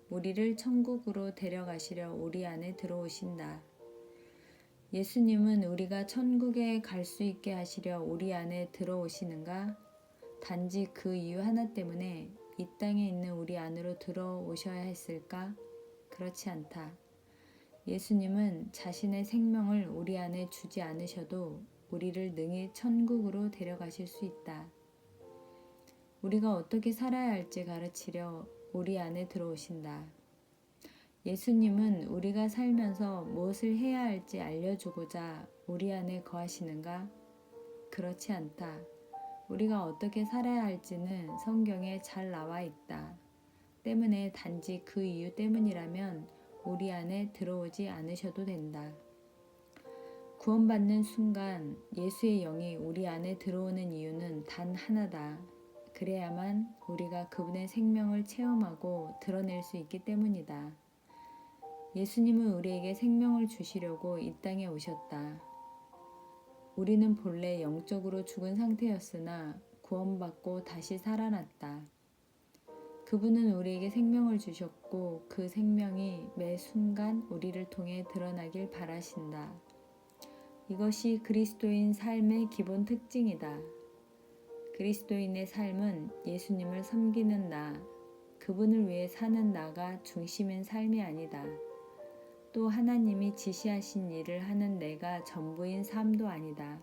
우리를 천국으로 데려가시려 우리 안에 들어오신다. 예수님은 우리가 천국에 갈 수 있게 하시려 우리 안에 들어오시는가? 단지 그 이유 하나 때문에 이 땅에 있는 우리 안으로 들어오셔야 했을까? 그렇지 않다. 예수님은 자신의 생명을 우리 안에 주지 않으셔도 우리를 능히 천국으로 데려가실 수 있다. 우리가 어떻게 살아야 할지 가르치려 우리 안에 들어오신다. 예수님은 우리가 살면서 무엇을 해야 할지 알려주고자 우리 안에 거하시는가? 그렇지 않다. 우리가 어떻게 살아야 할지는 성경에 잘 나와 있다. 때문에 단지 그 이유 때문이라면 우리 안에 들어오지 않으셔도 된다. 구원받는 순간 예수의 영이 우리 안에 들어오는 이유는 단 하나다. 그래야만 우리가 그분의 생명을 체험하고 드러낼 수 있기 때문이다. 예수님은 우리에게 생명을 주시려고 이 땅에 오셨다. 우리는 본래 영적으로 죽은 상태였으나 구원받고 다시 살아났다. 그분은 우리에게 생명을 주셨고 그 생명이 매 순간 우리를 통해 드러나길 바라신다. 이것이 그리스도인 삶의 기본 특징이다. 그리스도인의 삶은 예수님을 섬기는 나, 그분을 위해 사는 나가 중심인 삶이 아니다. 또 하나님이 지시하신 일을 하는 내가 전부인 삶도 아니다.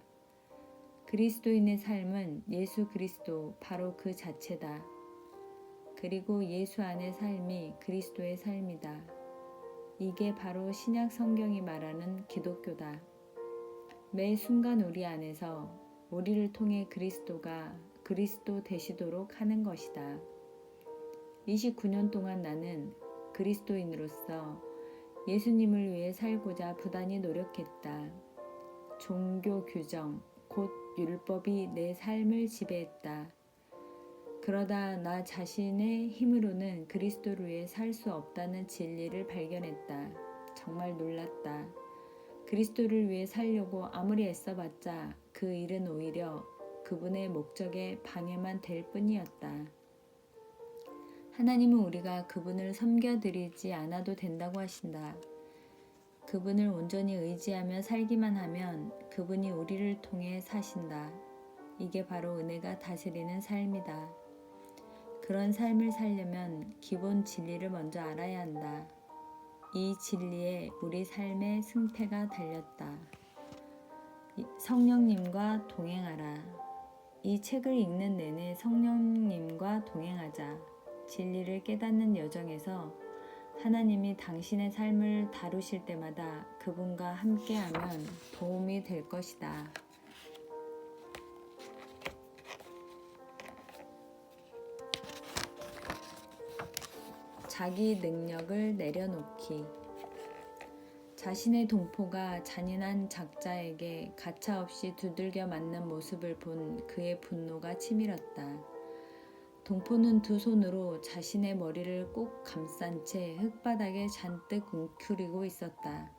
그리스도인의 삶은 예수 그리스도 바로 그 자체다. 그리고 예수 안의 삶이 그리스도의 삶이다. 이게 바로 신약 성경이 말하는 기독교다. 매 순간 우리 안에서 우리를 통해 그리스도가 그리스도 되시도록 하는 것이다. 29년 동안 나는 그리스도인으로서 예수님을 위해 살고자 부단히 노력했다. 종교 규정, 곧 율법이 내 삶을 지배했다. 그러다 나 자신의 힘으로는 그리스도를 위해 살 수 없다는 진리를 발견했다. 정말 놀랐다. 그리스도를 위해 살려고 아무리 애써봤자 그 일은 오히려 그분의 목적에 방해만 될 뿐이었다. 하나님은 우리가 그분을 섬겨드리지 않아도 된다고 하신다. 그분을 온전히 의지하며 살기만 하면 그분이 우리를 통해 사신다. 이게 바로 은혜가 다스리는 삶이다. 그런 삶을 살려면 기본 진리를 먼저 알아야 한다. 이 진리에 우리 삶의 승패가 달렸다. 성령님과 동행하라. 이 책을 읽는 내내 성령님과 동행하자. 진리를 깨닫는 여정에서 하나님이 당신의 삶을 다루실 때마다 그분과 함께하면 도움이 될 것이다. 자기 능력을 내려놓기. 자신의 동포가 잔인한 작자에게 가차없이 두들겨 맞는 모습을 본 그의 분노가 치밀었다. 동포는 두 손으로 자신의 머리를 꼭 감싼 채 흙바닥에 잔뜩 웅크리고 있었다.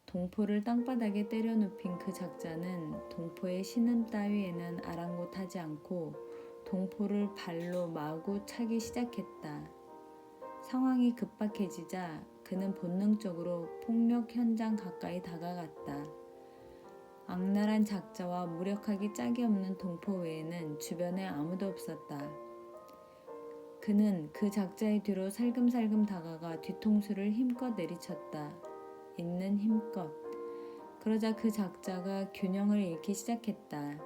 동포를 땅바닥에 때려 눕힌 그 작자는 동포의 신음 따위에는 아랑곳하지 않고 동포를 발로 마구 차기 시작했다. 상황이 급박해지자 그는 본능적으로 폭력 현장 가까이 다가갔다. 악랄한 작자와 무력하기 짝이 없는 동포 외에는 주변에 아무도 없었다. 그는 그 작자의 뒤로 살금살금 다가가 뒤통수를 힘껏 내리쳤다. 있는 힘껏. 그러자 그 작자가 균형을 잃기 시작했다.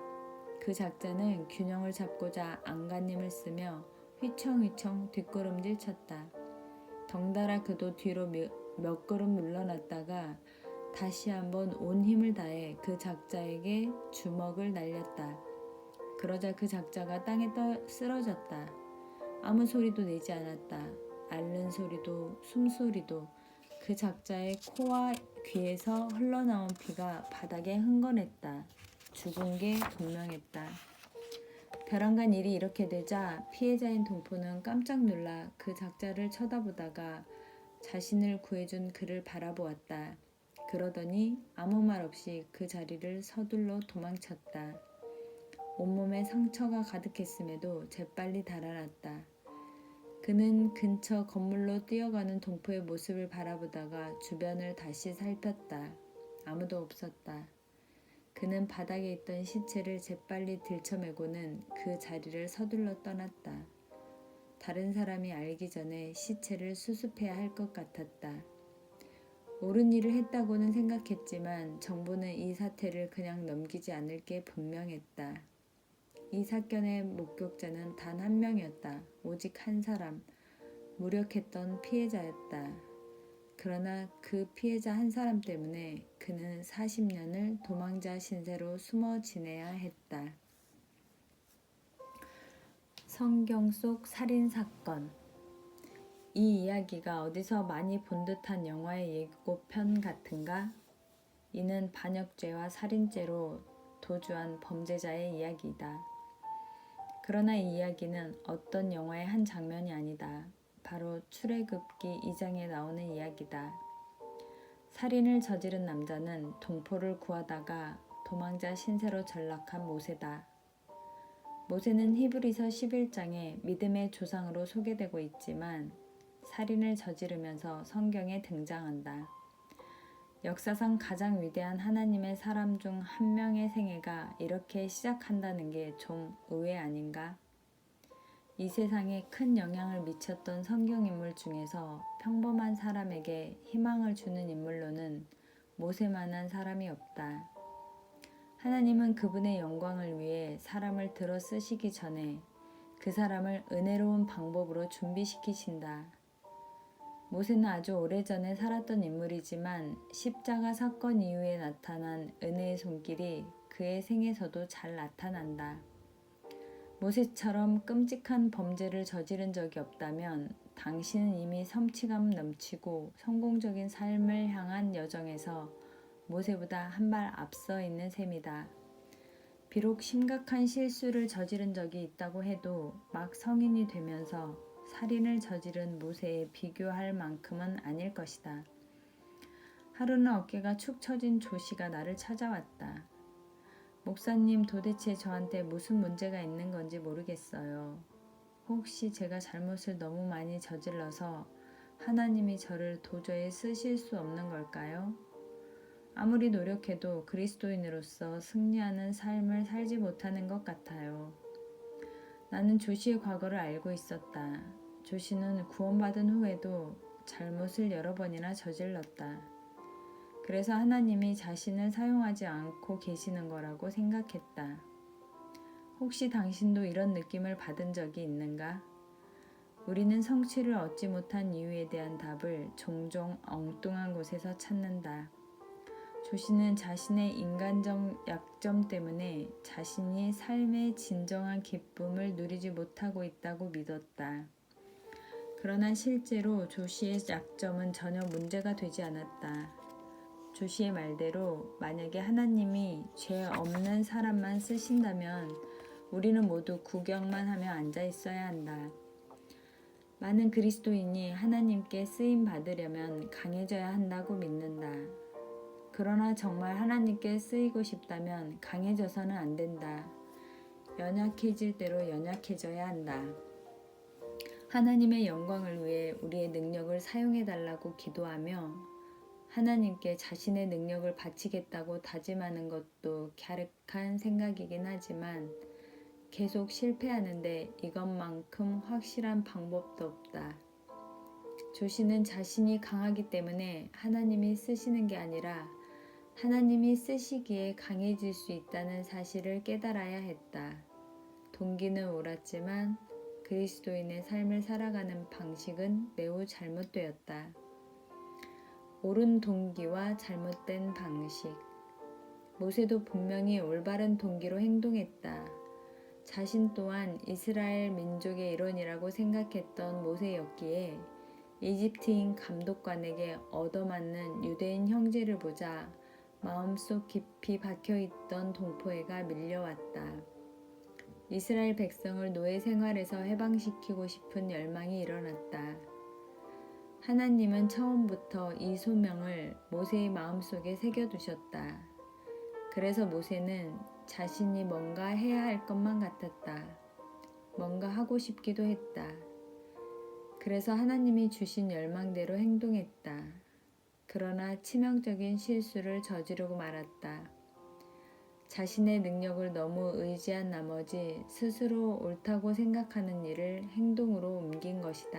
그 작자는 균형을 잡고자 안간힘을 쓰며 휘청휘청 뒷걸음질 쳤다. 덩달아 그도 뒤로 몇 걸음 물러났다가 다시 한번 온 힘을 다해 그 작자에게 주먹을 날렸다. 그러자 그 작자가 땅에 쓰러졌다. 아무 소리도 내지 않았다. 앓는 소리도 숨소리도. 그 작자의 코와 귀에서 흘러나온 피가 바닥에 흥건했다. 죽은 게 분명했다. 벼랑간 일이 이렇게 되자 피해자인 동포는 깜짝 놀라 그 작자를 쳐다보다가 자신을 구해준 그를 바라보았다. 그러더니 아무 말 없이 그 자리를 서둘러 도망쳤다. 온몸에 상처가 가득했음에도 재빨리 달아났다. 그는 근처 건물로 뛰어가는 동포의 모습을 바라보다가 주변을 다시 살폈다. 아무도 없었다. 그는 바닥에 있던 시체를 재빨리 들쳐매고는 그 자리를 서둘러 떠났다. 다른 사람이 알기 전에 시체를 수습해야 할 것 같았다. 옳은 일을 했다고는 생각했지만 정부는 이 사태를 그냥 넘기지 않을 게 분명했다. 이 사건의 목격자는 단 한 명이었다. 오직 한 사람, 무력했던 피해자였다. 그러나 그 피해자 한 사람 때문에 그는 40년을 도망자 신세로 숨어 지내야 했다. 성경 속 살인사건. 이 이야기가 어디서 많이 본 듯한 영화의 예고편 같은가? 이는 반역죄와 살인죄로 도주한 범죄자의 이야기이다. 그러나 이 이야기는 어떤 영화의 한 장면이 아니다. 바로 출애굽기 2장에 나오는 이야기다. 살인을 저지른 남자는 동포를 구하다가 도망자 신세로 전락한 모세다. 모세는 히브리서 11장에 믿음의 조상으로 소개되고 있지만 살인을 저지르면서 성경에 등장한다. 역사상 가장 위대한 하나님의 사람 중 한 명의 생애가 이렇게 시작한다는 게 좀 의외 아닌가? 이 세상에 큰 영향을 미쳤던 성경인물 중에서 평범한 사람에게 희망을 주는 인물로는 모세만한 사람이 없다. 하나님은 그분의 영광을 위해 사람을 들어 쓰시기 전에 그 사람을 은혜로운 방법으로 준비시키신다. 모세는 아주 오래전에 살았던 인물이지만 십자가 사건 이후에 나타난 은혜의 손길이 그의 생에서도 잘 나타난다. 모세처럼 끔찍한 범죄를 저지른 적이 없다면 당신은 이미 성취감 넘치고 성공적인 삶을 향한 여정에서 모세보다 한 발 앞서 있는 셈이다. 비록 심각한 실수를 저지른 적이 있다고 해도 막 성인이 되면서 살인을 저지른 모세에 비교할 만큼은 아닐 것이다. 하루는 어깨가 축 처진 조씨가 나를 찾아왔다. 목사님, 도대체 저한테 무슨 문제가 있는 건지 모르겠어요. 혹시 제가 잘못을 너무 많이 저질러서 하나님이 저를 도저히 쓰실 수 없는 걸까요? 아무리 노력해도 그리스도인으로서 승리하는 삶을 살지 못하는 것 같아요. 나는 조씨의 과거를 알고 있었다. 조씨는 구원받은 후에도 잘못을 여러 번이나 저질렀다. 그래서 하나님이 자신을 사용하지 않고 계시는 거라고 생각했다. 혹시 당신도 이런 느낌을 받은 적이 있는가? 우리는 성취를 얻지 못한 이유에 대한 답을 종종 엉뚱한 곳에서 찾는다. 조씨는 자신의 인간적 약점 때문에 자신이 삶의 진정한 기쁨을 누리지 못하고 있다고 믿었다. 그러나 실제로 조씨의 약점은 전혀 문제가 되지 않았다. 조씨의 말대로 만약에 하나님이 죄 없는 사람만 쓰신다면 우리는 모두 구경만 하며 앉아 있어야 한다. 많은 그리스도인이 하나님께 쓰임 받으려면 강해져야 한다고 믿는다. 그러나 정말 하나님께 쓰이고 싶다면 강해져서는 안 된다. 연약해질 대로 연약해져야 한다. 하나님의 영광을 위해 우리의 능력을 사용해 달라고 기도하며 하나님께 자신의 능력을 바치겠다고 다짐하는 것도 갸륵한 생각이긴 하지만 계속 실패하는데 이것만큼 확실한 방법도 없다. 조씨는 자신이 강하기 때문에 하나님이 쓰시는 게 아니라 하나님이 쓰시기에 강해질 수 있다는 사실을 깨달아야 했다. 동기는 옳았지만 그리스도인의 삶을 살아가는 방식은 매우 잘못되었다. 옳은 동기와 잘못된 방식. 모세도 분명히 올바른 동기로 행동했다. 자신 또한 이스라엘 민족의 일원이라고 생각했던 모세였기에 이집트인 감독관에게 얻어맞는 유대인 형제를 보자 마음속 깊이 박혀있던 동포애가 밀려왔다. 이스라엘 백성을 노예 생활에서 해방시키고 싶은 열망이 일어났다. 하나님은 처음부터 이 소명을 모세의 마음속에 새겨두셨다. 그래서 모세는 자신이 뭔가 해야 할 것만 같았다. 뭔가 하고 싶기도 했다. 그래서 하나님이 주신 열망대로 행동했다. 그러나 치명적인 실수를 저지르고 말았다. 자신의 능력을 너무 의지한 나머지 스스로 옳다고 생각하는 일을 행동으로 옮긴 것이다.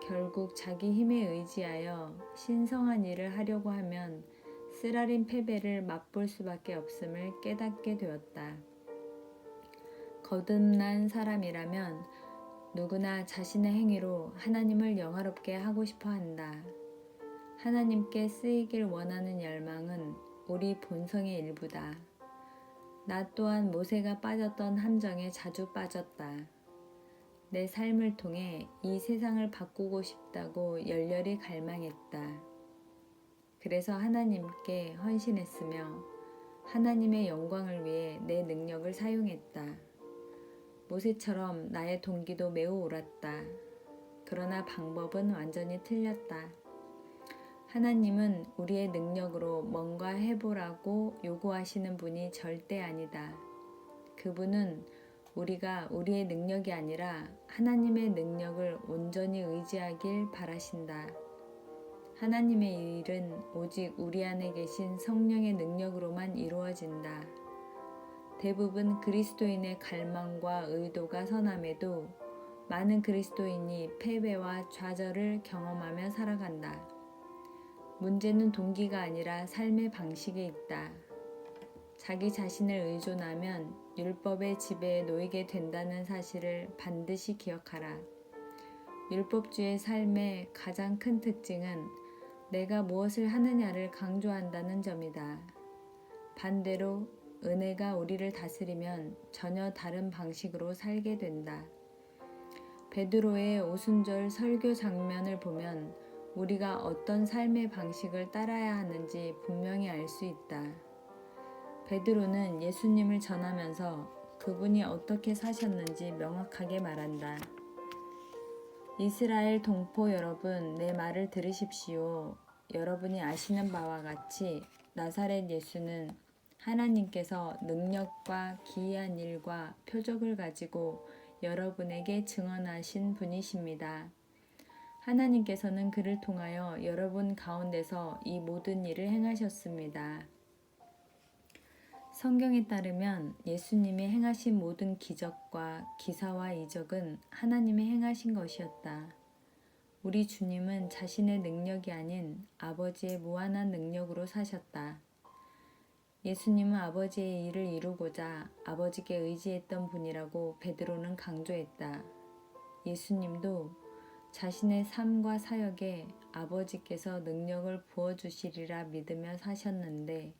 결국 자기 힘에 의지하여 신성한 일을 하려고 하면 쓰라린 패배를 맛볼 수밖에 없음을 깨닫게 되었다. 거듭난 사람이라면 누구나 자신의 행위로 하나님을 영화롭게 하고 싶어 한다. 하나님께 쓰이길 원하는 열망은 우리 본성의 일부다. 나 또한 모세가 빠졌던 함정에 자주 빠졌다. 내 삶을 통해 이 세상을 바꾸고 싶다고 열렬히 갈망했다. 그래서 하나님께 헌신했으며 하나님의 영광을 위해 내 능력을 사용했다. 모세처럼 나의 동기도 매우 옳았다. 그러나 방법은 완전히 틀렸다. 하나님은 우리의 능력으로 뭔가 해보라고 요구하시는 분이 절대 아니다. 그분은 우리가 우리의 능력이 아니라 하나님의 능력을 온전히 의지하길 바라신다. 하나님의 일은 오직 우리 안에 계신 성령의 능력으로만 이루어진다. 대부분 그리스도인의 갈망과 의도가 선함에도 많은 그리스도인이 패배와 좌절을 경험하며 살아간다. 문제는 동기가 아니라 삶의 방식에 있다. 자기 자신을 의존하면 율법의 지배에 놓이게 된다는 사실을 반드시 기억하라. 율법주의 삶의 가장 큰 특징은 내가 무엇을 하느냐를 강조한다는 점이다. 반대로 은혜가 우리를 다스리면 전혀 다른 방식으로 살게 된다. 베드로의 오순절 설교 장면을 보면 우리가 어떤 삶의 방식을 따라야 하는지 분명히 알 수 있다. 베드로는 예수님을 전하면서 그분이 어떻게 사셨는지 명확하게 말한다. 이스라엘 동포 여러분, 내 말을 들으십시오. 여러분이 아시는 바와 같이 나사렛 예수는 하나님께서 능력과 기이한 일과 표적을 가지고 여러분에게 증언하신 분이십니다. 하나님께서는 그를 통하여 여러분 가운데서 이 모든 일을 행하셨습니다. 성경에 따르면 예수님이 행하신 모든 기적과 기사와 이적은 하나님이 행하신 것이었다. 우리 주님은 자신의 능력이 아닌 아버지의 무한한 능력으로 사셨다. 예수님은 아버지의 일을 이루고자 아버지께 의지했던 분이라고 베드로는 강조했다. 예수님도 자신의 삶과 사역에 아버지께서 능력을 부어주시리라 믿으며 사셨는데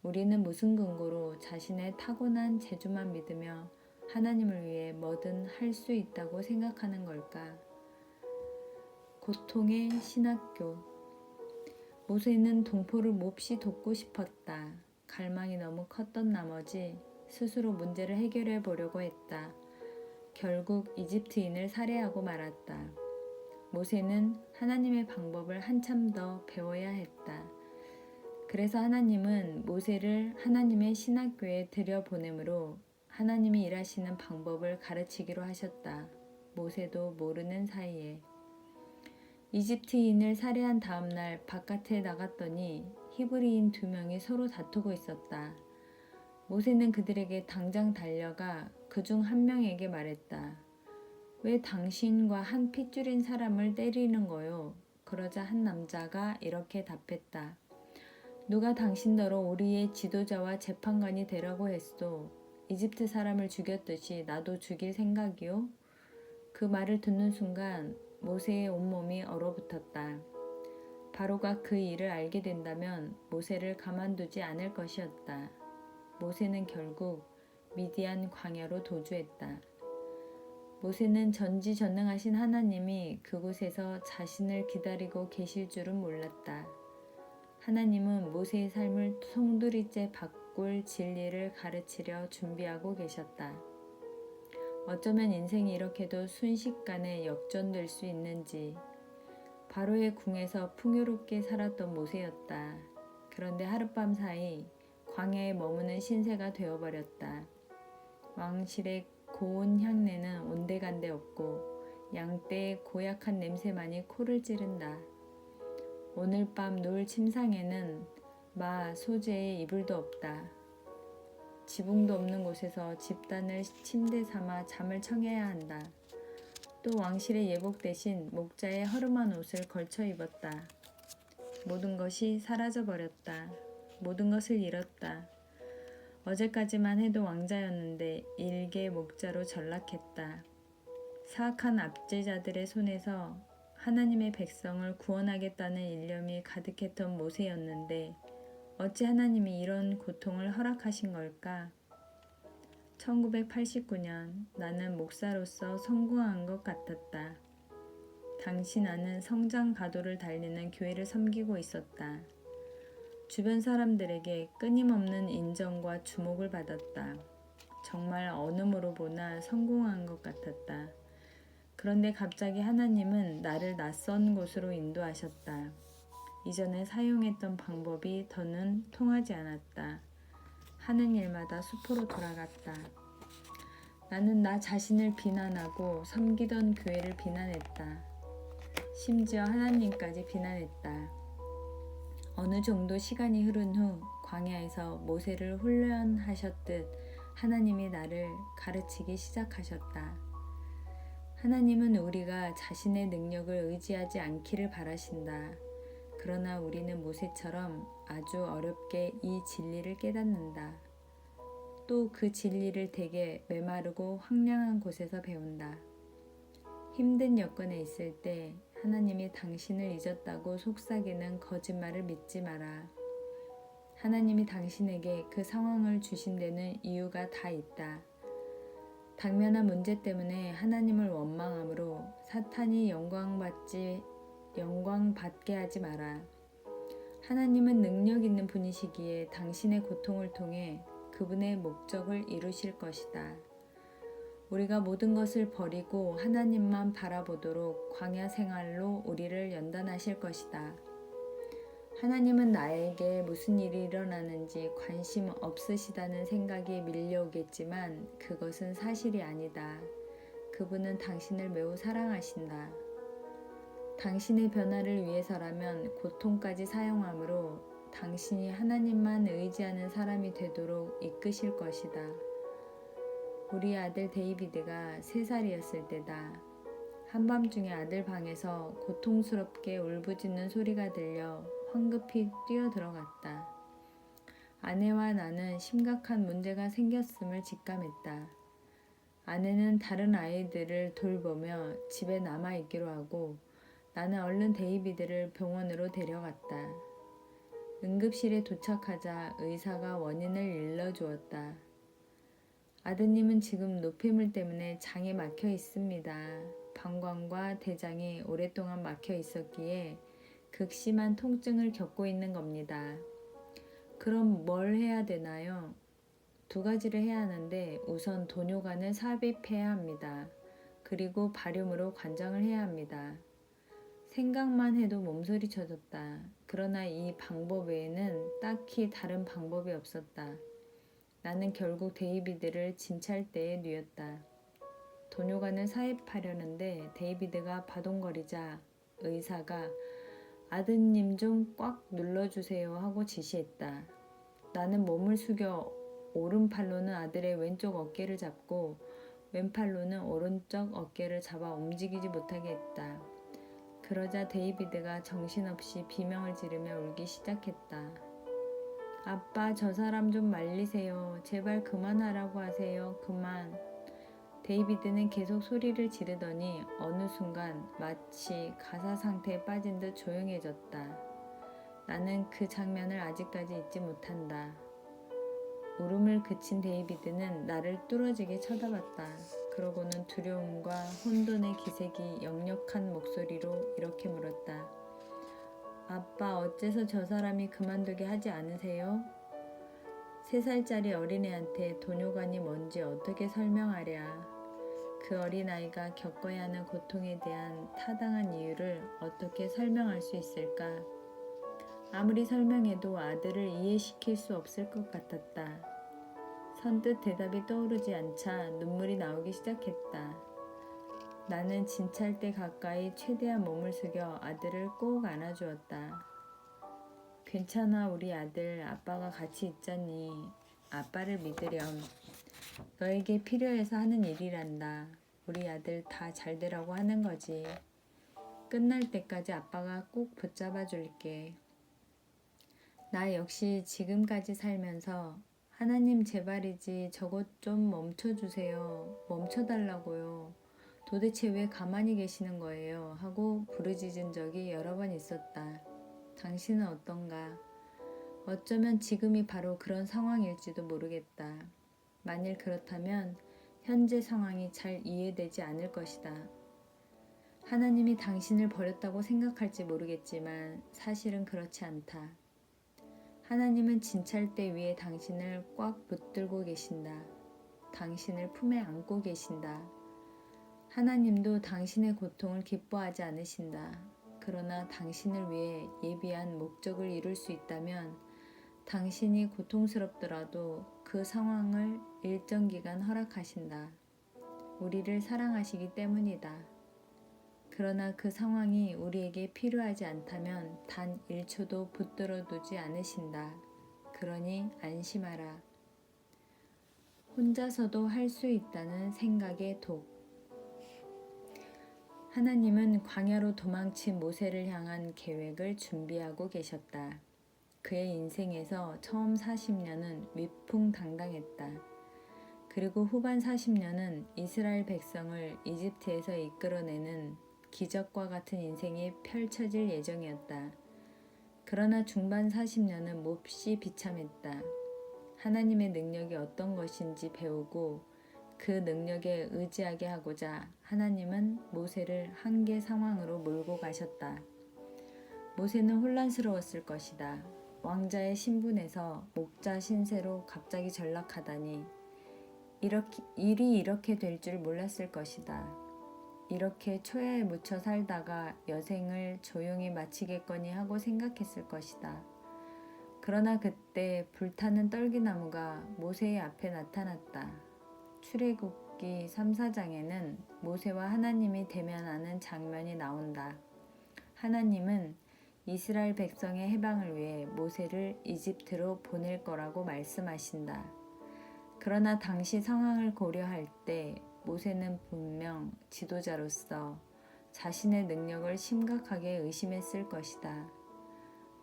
우리는 무슨 근거로 자신의 타고난 재주만 믿으며 하나님을 위해 뭐든 할 수 있다고 생각하는 걸까? 고통의 신학교. 모세는 동포를 몹시 돕고 싶었다. 갈망이 너무 컸던 나머지 스스로 문제를 해결해 보려고 했다. 결국 이집트인을 살해하고 말았다. 모세는 하나님의 방법을 한참 더 배워야 했다. 그래서 하나님은 모세를 하나님의 신학교에 들여보내므로 하나님이 일하시는 방법을 가르치기로 하셨다. 모세도 모르는 사이에. 이집트인을 살해한 다음 날 바깥에 나갔더니 히브리인 2명이 서로 다투고 있었다. 모세는 그들에게 당장 달려가 그중 한 명에게 말했다. 왜 당신과 한 핏줄인 사람을 때리는 거요? 그러자 한 남자가 이렇게 답했다. 누가 당신더러 우리의 지도자와 재판관이 되라고 했소? 이집트 사람을 죽였듯이 나도 죽일 생각이요? 그 말을 듣는 순간 모세의 온몸이 얼어붙었다. 바로가 그 일을 알게 된다면 모세를 가만두지 않을 것이었다. 모세는 결국 미디안 광야로 도주했다. 모세는 전지전능하신 하나님이 그곳에서 자신을 기다리고 계실 줄은 몰랐다. 하나님은 모세의 삶을 송두리째 바꿀 진리를 가르치려 준비하고 계셨다. 어쩌면 인생이 이렇게도 순식간에 역전될 수 있는지. 바로의 궁에서 풍요롭게 살았던 모세였다. 그런데 하룻밤 사이 광야에 머무는 신세가 되어버렸다. 왕실의 고운 향내는 온데간데 없고 양떼의 고약한 냄새만이 코를 찌른다. 오늘 밤 놀 침상에는 마, 소재의 이불도 없다. 지붕도 없는 곳에서 집단을 침대 삼아 잠을 청해야 한다. 또 왕실의 예복 대신 목자의 허름한 옷을 걸쳐 입었다. 모든 것이 사라져버렸다. 모든 것을 잃었다. 어제까지만 해도 왕자였는데 일개 목자로 전락했다. 사악한 압제자들의 손에서 하나님의 백성을 구원하겠다는 일념이 가득했던 모세였는데 어찌 하나님이 이런 고통을 허락하신 걸까? 1989년 나는 목사로서 성공한 것 같았다. 당시 나는 성장 가도를 달리는 교회를 섬기고 있었다. 주변 사람들에게 끊임없는 인정과 주목을 받았다. 정말 어느 모로 보나 성공한 것 같았다. 그런데 갑자기 하나님은 나를 낯선 곳으로 인도하셨다. 이전에 사용했던 방법이 더는 통하지 않았다. 하는 일마다 수포로 돌아갔다. 나는 나 자신을 비난하고 섬기던 교회를 비난했다. 심지어 하나님까지 비난했다. 어느 정도 시간이 흐른 후 광야에서 모세를 훈련하셨듯 하나님이 나를 가르치기 시작하셨다. 하나님은 우리가 자신의 능력을 의지하지 않기를 바라신다. 그러나 우리는 모세처럼 아주 어렵게 이 진리를 깨닫는다. 또 그 진리를 되게 메마르고 황량한 곳에서 배운다. 힘든 여건에 있을 때 하나님이 당신을 잊었다고 속삭이는 거짓말을 믿지 마라. 하나님이 당신에게 그 상황을 주신 데는 이유가 다 있다. 당면한 문제 때문에 하나님을 원망함으로 사탄이 영광받게 하지 마라. 하나님은 능력 있는 분이시기에 당신의 고통을 통해 그분의 목적을 이루실 것이다. 우리가 모든 것을 버리고 하나님만 바라보도록 광야 생활로 우리를 연단하실 것이다. 하나님은 나에게 무슨 일이 일어나는지 관심 없으시다는 생각이 밀려오겠지만 그것은 사실이 아니다. 그분은 당신을 매우 사랑하신다. 당신의 변화를 위해서라면 고통까지 사용함으로 당신이 하나님만 의지하는 사람이 되도록 이끄실 것이다. 우리 아들 데이비드가 3살이었을 때다. 한밤중에 아들 방에서 고통스럽게 울부짖는 소리가 들려 황급히 뛰어들어갔다. 아내와 나는 심각한 문제가 생겼음을 직감했다. 아내는 다른 아이들을 돌보며 집에 남아있기로 하고 나는 얼른 데이비드를 병원으로 데려갔다. 응급실에 도착하자 의사가 원인을 일러주었다. 아드님은 지금 노폐물 때문에 장에 막혀 있습니다. 방광과 대장이 오랫동안 막혀 있었기에 극심한 통증을 겪고 있는 겁니다. 그럼 뭘 해야 되나요? 2가지를 해야 하는데 우선 도뇨관을 삽입해야 합니다. 그리고 바륨으로 관장을 해야 합니다. 생각만 해도 몸서리 쳐졌다. 그러나 이 방법 외에는 딱히 다른 방법이 없었다. 나는 결국 데이비드를 진찰대에 뉘었다. 도뇨관을 삽입하려는데 데이비드가 바동거리자 의사가 아드님 좀 꽉 눌러주세요 하고 지시했다. 나는 몸을 숙여 오른팔로는 아들의 왼쪽 어깨를 잡고 왼팔로는 오른쪽 어깨를 잡아 움직이지 못하게 했다. 그러자 데이비드가 정신없이 비명을 지르며 울기 시작했다. 아빠, 저 사람 좀 말리세요. 제발 그만하라고 하세요. 그만. 데이비드는 계속 소리를 지르더니 어느 순간 마치 가사 상태에 빠진 듯 조용해졌다. 나는 그 장면을 아직까지 잊지 못한다. 울음을 그친 데이비드는 나를 뚫어지게 쳐다봤다. 그러고는 두려움과 혼돈의 기색이 역력한 목소리로 이렇게 물었다. 아빠, 어째서 저 사람이 그만두게 하지 않으세요? 3살짜리 어린애한테 도뇨관이 뭔지 어떻게 설명하랴. 그 어린아이가 겪어야 하는 고통에 대한 타당한 이유를 어떻게 설명할 수 있을까? 아무리 설명해도 아들을 이해시킬 수 없을 것 같았다. 선뜻 대답이 떠오르지 않자 눈물이 나오기 시작했다. 나는 진찰대 가까이 최대한 몸을 숙여 아들을 꼭 안아주었다. 괜찮아, 우리 아들. 아빠가 같이 있잖니. 아빠를 믿으렴. 너에게 필요해서 하는 일이란다. 우리 아들 다 잘 되라고 하는 거지. 끝날 때까지 아빠가 꼭 붙잡아 줄게. 나 역시 지금까지 살면서 하나님 제발이지 저것 좀 멈춰주세요. 멈춰달라고요. 도대체 왜 가만히 계시는 거예요? 하고 부르짖은 적이 여러 번 있었다. 당신은 어떤가? 어쩌면 지금이 바로 그런 상황일지도 모르겠다. 만일 그렇다면 현재 상황이 잘 이해되지 않을 것이다. 하나님이 당신을 버렸다고 생각할지 모르겠지만 사실은 그렇지 않다. 하나님은 진찰대 위에 당신을 꽉 붙들고 계신다. 당신을 품에 안고 계신다. 하나님도 당신의 고통을 기뻐하지 않으신다. 그러나 당신을 위해 예비한 목적을 이룰 수 있다면 당신이 고통스럽더라도 그 상황을 일정 기간 허락하신다. 우리를 사랑하시기 때문이다. 그러나 그 상황이 우리에게 필요하지 않다면 단 1초도 붙들어 두지 않으신다. 그러니 안심하라. 혼자서도 할 수 있다는 생각의 독. 하나님은 광야로 도망친 모세를 향한 계획을 준비하고 계셨다. 그의 인생에서 처음 40년은 위풍당당했다. 그리고 후반 40년은 이스라엘 백성을 이집트에서 이끌어내는 기적과 같은 인생이 펼쳐질 예정이었다. 그러나 중반 40년은 몹시 비참했다. 하나님의 능력이 어떤 것인지 배우고 그 능력에 의지하게 하고자 하나님은 모세를 한계 상황으로 몰고 가셨다. 모세는 혼란스러웠을 것이다. 왕자의 신분에서 목자 신세로 갑자기 전락하다니 일이 이렇게 될 줄 몰랐을 것이다. 이렇게 초야에 묻혀 살다가 여생을 조용히 마치겠거니 하고 생각했을 것이다. 그러나 그때 불타는 떨기나무가 모세의 앞에 나타났다. 출애굽기 3, 4장에는 모세와 하나님이 대면하는 장면이 나온다. 하나님은 이스라엘 백성의 해방을 위해 모세를 이집트로 보낼 거라고 말씀하신다. 그러나 당시 상황을 고려할 때 모세는 분명 지도자로서 자신의 능력을 심각하게 의심했을 것이다.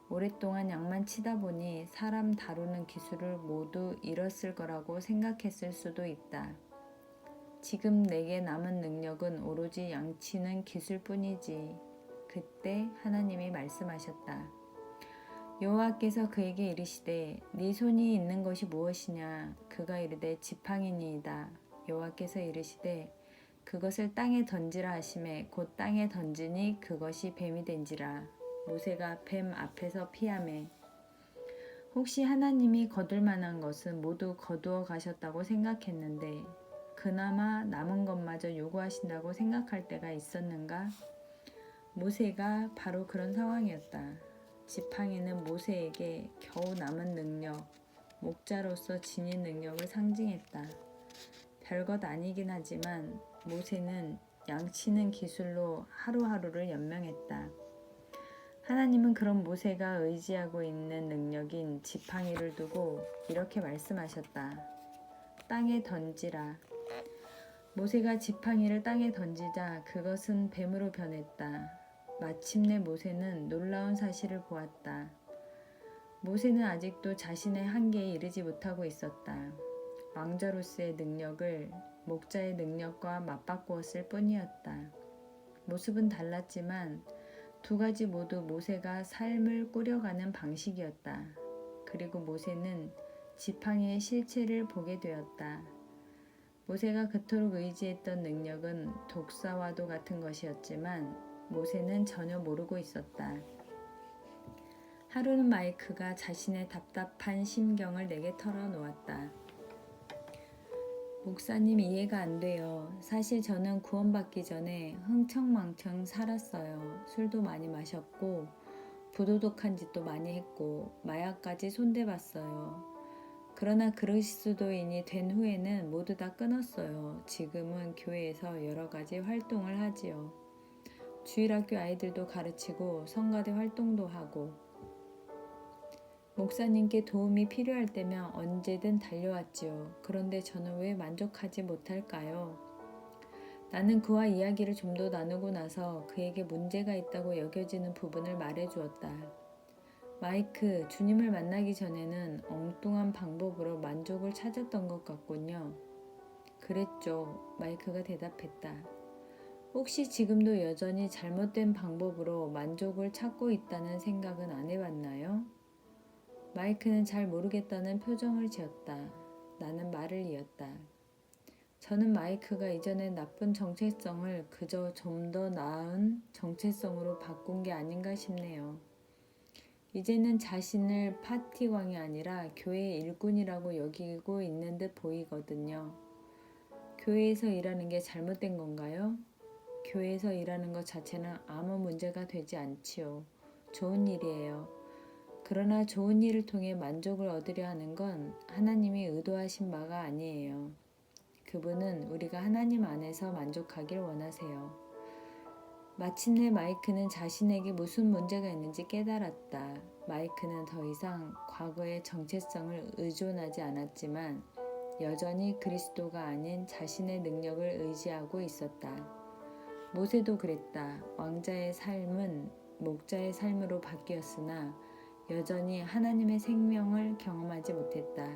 오랫동안 양만 치다 보니 사람 다루는 기술을 모두 잃었을 거라고 생각했을 수도 있다. 지금 내게 남은 능력은 오로지 양치는 기술뿐이지. 그때 하나님이 말씀하셨다. 여호와께서 그에게 이르시되 네 손이 있는 것이 무엇이냐? 그가 이르되 지팡이니이다. 여호와께서 이르시되 그것을 땅에 던지라 하시매 곧 땅에 던지니 그것이 뱀이 된지라. 모세가 뱀 앞에서 피하매 혹시 하나님이 거둘 만한 것은 모두 거두어 가셨다고 생각했는데 그나마 남은 것마저 요구하신다고 생각할 때가 있었는가? 모세가 바로 그런 상황이었다. 지팡이는 모세에게 겨우 남은 능력, 목자로서 지닌 능력을 상징했다. 별것 아니긴 하지만 모세는 양치는 기술로 하루하루를 연명했다. 하나님은 그런 모세가 의지하고 있는 능력인 지팡이를 두고 이렇게 말씀하셨다. 땅에 던지라. 모세가 지팡이를 땅에 던지자 그것은 뱀으로 변했다. 마침내 모세는 놀라운 사실을 보았다. 모세는 아직도 자신의 한계에 이르지 못하고 있었다. 왕자로서의 능력을 목자의 능력과 맞바꾸었을 뿐이었다. 모습은 달랐지만 두 가지 모두 모세가 삶을 꾸려가는 방식이었다. 그리고 모세는 지팡이의 실체를 보게 되었다. 모세가 그토록 의지했던 능력은 독사와도 같은 것이었지만 모세는 전혀 모르고 있었다. 하루는 마이크가 자신의 답답한 심경을 내게 털어놓았다. 목사님 이해가 안 돼요. 사실 저는 구원받기 전에 흥청망청 살았어요. 술도 많이 마셨고 부도덕한 짓도 많이 했고 마약까지 손대봤어요. 그러나 그리스도인이 된 후에는 모두 다 끊었어요. 지금은 교회에서 여러 가지 활동을 하지요. 주일학교 아이들도 가르치고 성가대 활동도 하고 목사님께 도움이 필요할 때면 언제든 달려왔지요. 그런데 저는 왜 만족하지 못할까요? 나는 그와 이야기를 좀 더 나누고 나서 그에게 문제가 있다고 여겨지는 부분을 말해주었다. 마이크, 주님을 만나기 전에는 엉뚱한 방법으로 만족을 찾았던 것 같군요. 그랬죠. 마이크가 대답했다. 혹시 지금도 여전히 잘못된 방법으로 만족을 찾고 있다는 생각은 안 해봤나요? 마이크는 잘 모르겠다는 표정을 지었다. 나는 말을 이었다. 저는 마이크가 이전의 나쁜 정체성을 그저 좀 더 나은 정체성으로 바꾼 게 아닌가 싶네요. 이제는 자신을 파티광이 아니라 교회의 일꾼이라고 여기고 있는 듯 보이거든요. 교회에서 일하는 게 잘못된 건가요? 교회에서 일하는 것 자체는 아무 문제가 되지 않지요. 좋은 일이에요. 그러나 좋은 일을 통해 만족을 얻으려 하는 건 하나님이 의도하신 바가 아니에요. 그분은 우리가 하나님 안에서 만족하길 원하세요. 마침내 마이크는 자신에게 무슨 문제가 있는지 깨달았다. 마이크는 더 이상 과거의 정체성을 의존하지 않았지만 여전히 그리스도가 아닌 자신의 능력을 의지하고 있었다. 모세도 그랬다. 왕자의 삶은 목자의 삶으로 바뀌었으나 여전히 하나님의 생명을 경험하지 못했다.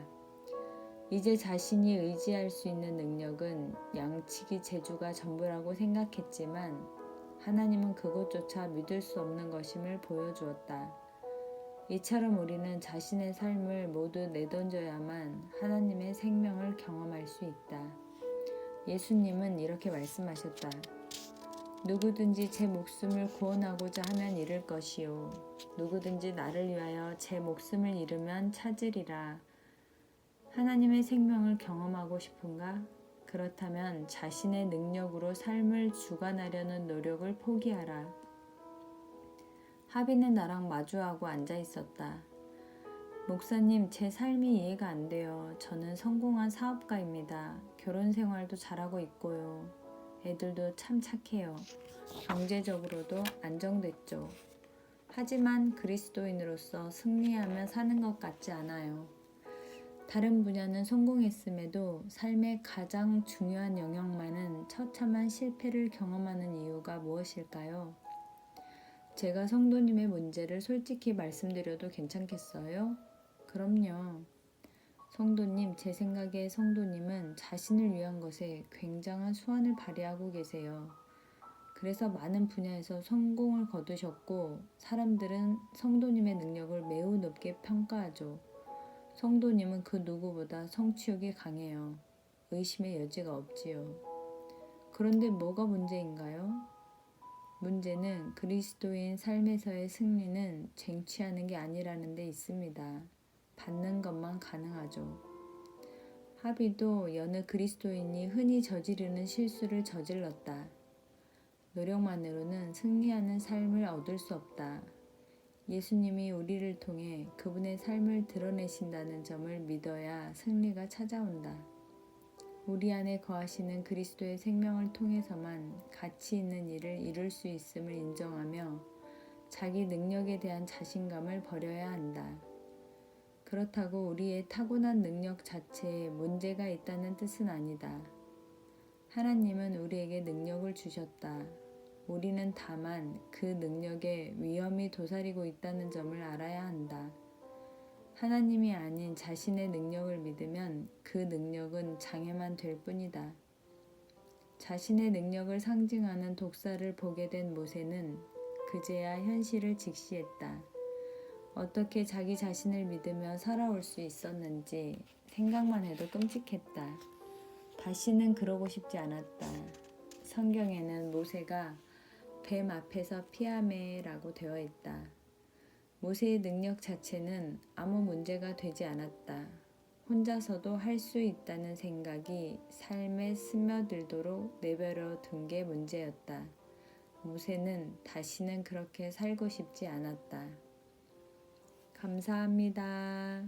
이제 자신이 의지할 수 있는 능력은 양치기 재주가 전부라고 생각했지만 하나님은 그것조차 믿을 수 없는 것임을 보여주었다. 이처럼 우리는 자신의 삶을 모두 내던져야만 하나님의 생명을 경험할 수 있다. 예수님은 이렇게 말씀하셨다. 누구든지 제 목숨을 구원하고자 하면 잃을 것이요. 누구든지 나를 위하여 제 목숨을 잃으면 찾으리라. 하나님의 생명을 경험하고 싶은가? 그렇다면 자신의 능력으로 삶을 주관하려는 노력을 포기하라. 하비는 나랑 마주하고 앉아 있었다. 목사님, 제 삶이 이해가 안 돼요. 저는 성공한 사업가입니다. 결혼 생활도 잘하고 있고요. 애들도 참 착해요. 경제적으로도 안정됐죠. 하지만 그리스도인으로서 승리하며 사는 것 같지 않아요. 다른 분야는 성공했음에도 삶의 가장 중요한 영역만은 처참한 실패를 경험하는 이유가 무엇일까요? 제가 성도님의 문제를 솔직히 말씀드려도 괜찮겠어요? 그럼요. 성도님, 제 생각에 성도님은 자신을 위한 것에 굉장한 수완을 발휘하고 계세요. 그래서 많은 분야에서 성공을 거두셨고 사람들은 성도님의 능력을 매우 높게 평가하죠. 성도님은 그 누구보다 성취욕이 강해요. 의심의 여지가 없지요. 그런데 뭐가 문제인가요? 문제는 그리스도인 삶에서의 승리는 쟁취하는 게 아니라는 데 있습니다. 받는 것만 가능하죠. 하비도 여느 그리스도인이 흔히 저지르는 실수를 저질렀다. 노력만으로는 승리하는 삶을 얻을 수 없다. 예수님이 우리를 통해 그분의 삶을 드러내신다는 점을 믿어야 승리가 찾아온다. 우리 안에 거하시는 그리스도의 생명을 통해서만 가치 있는 일을 이룰 수 있음을 인정하며 자기 능력에 대한 자신감을 버려야 한다. 그렇다고 우리의 타고난 능력 자체에 문제가 있다는 뜻은 아니다. 하나님은 우리에게 능력을 주셨다. 우리는 다만 그 능력에 위험이 도사리고 있다는 점을 알아야 한다. 하나님이 아닌 자신의 능력을 믿으면 그 능력은 장애만 될 뿐이다. 자신의 능력을 상징하는 독사를 보게 된 모세는 그제야 현실을 직시했다. 어떻게 자기 자신을 믿으며 살아올 수 있었는지 생각만 해도 끔찍했다. 다시는 그러고 싶지 않았다. 성경에는 모세가 뱀 앞에서 피하매라고 되어 있다. 모세의 능력 자체는 아무 문제가 되지 않았다. 혼자서도 할 수 있다는 생각이 삶에 스며들도록 내버려 둔 게 문제였다. 모세는 다시는 그렇게 살고 싶지 않았다. 감사합니다.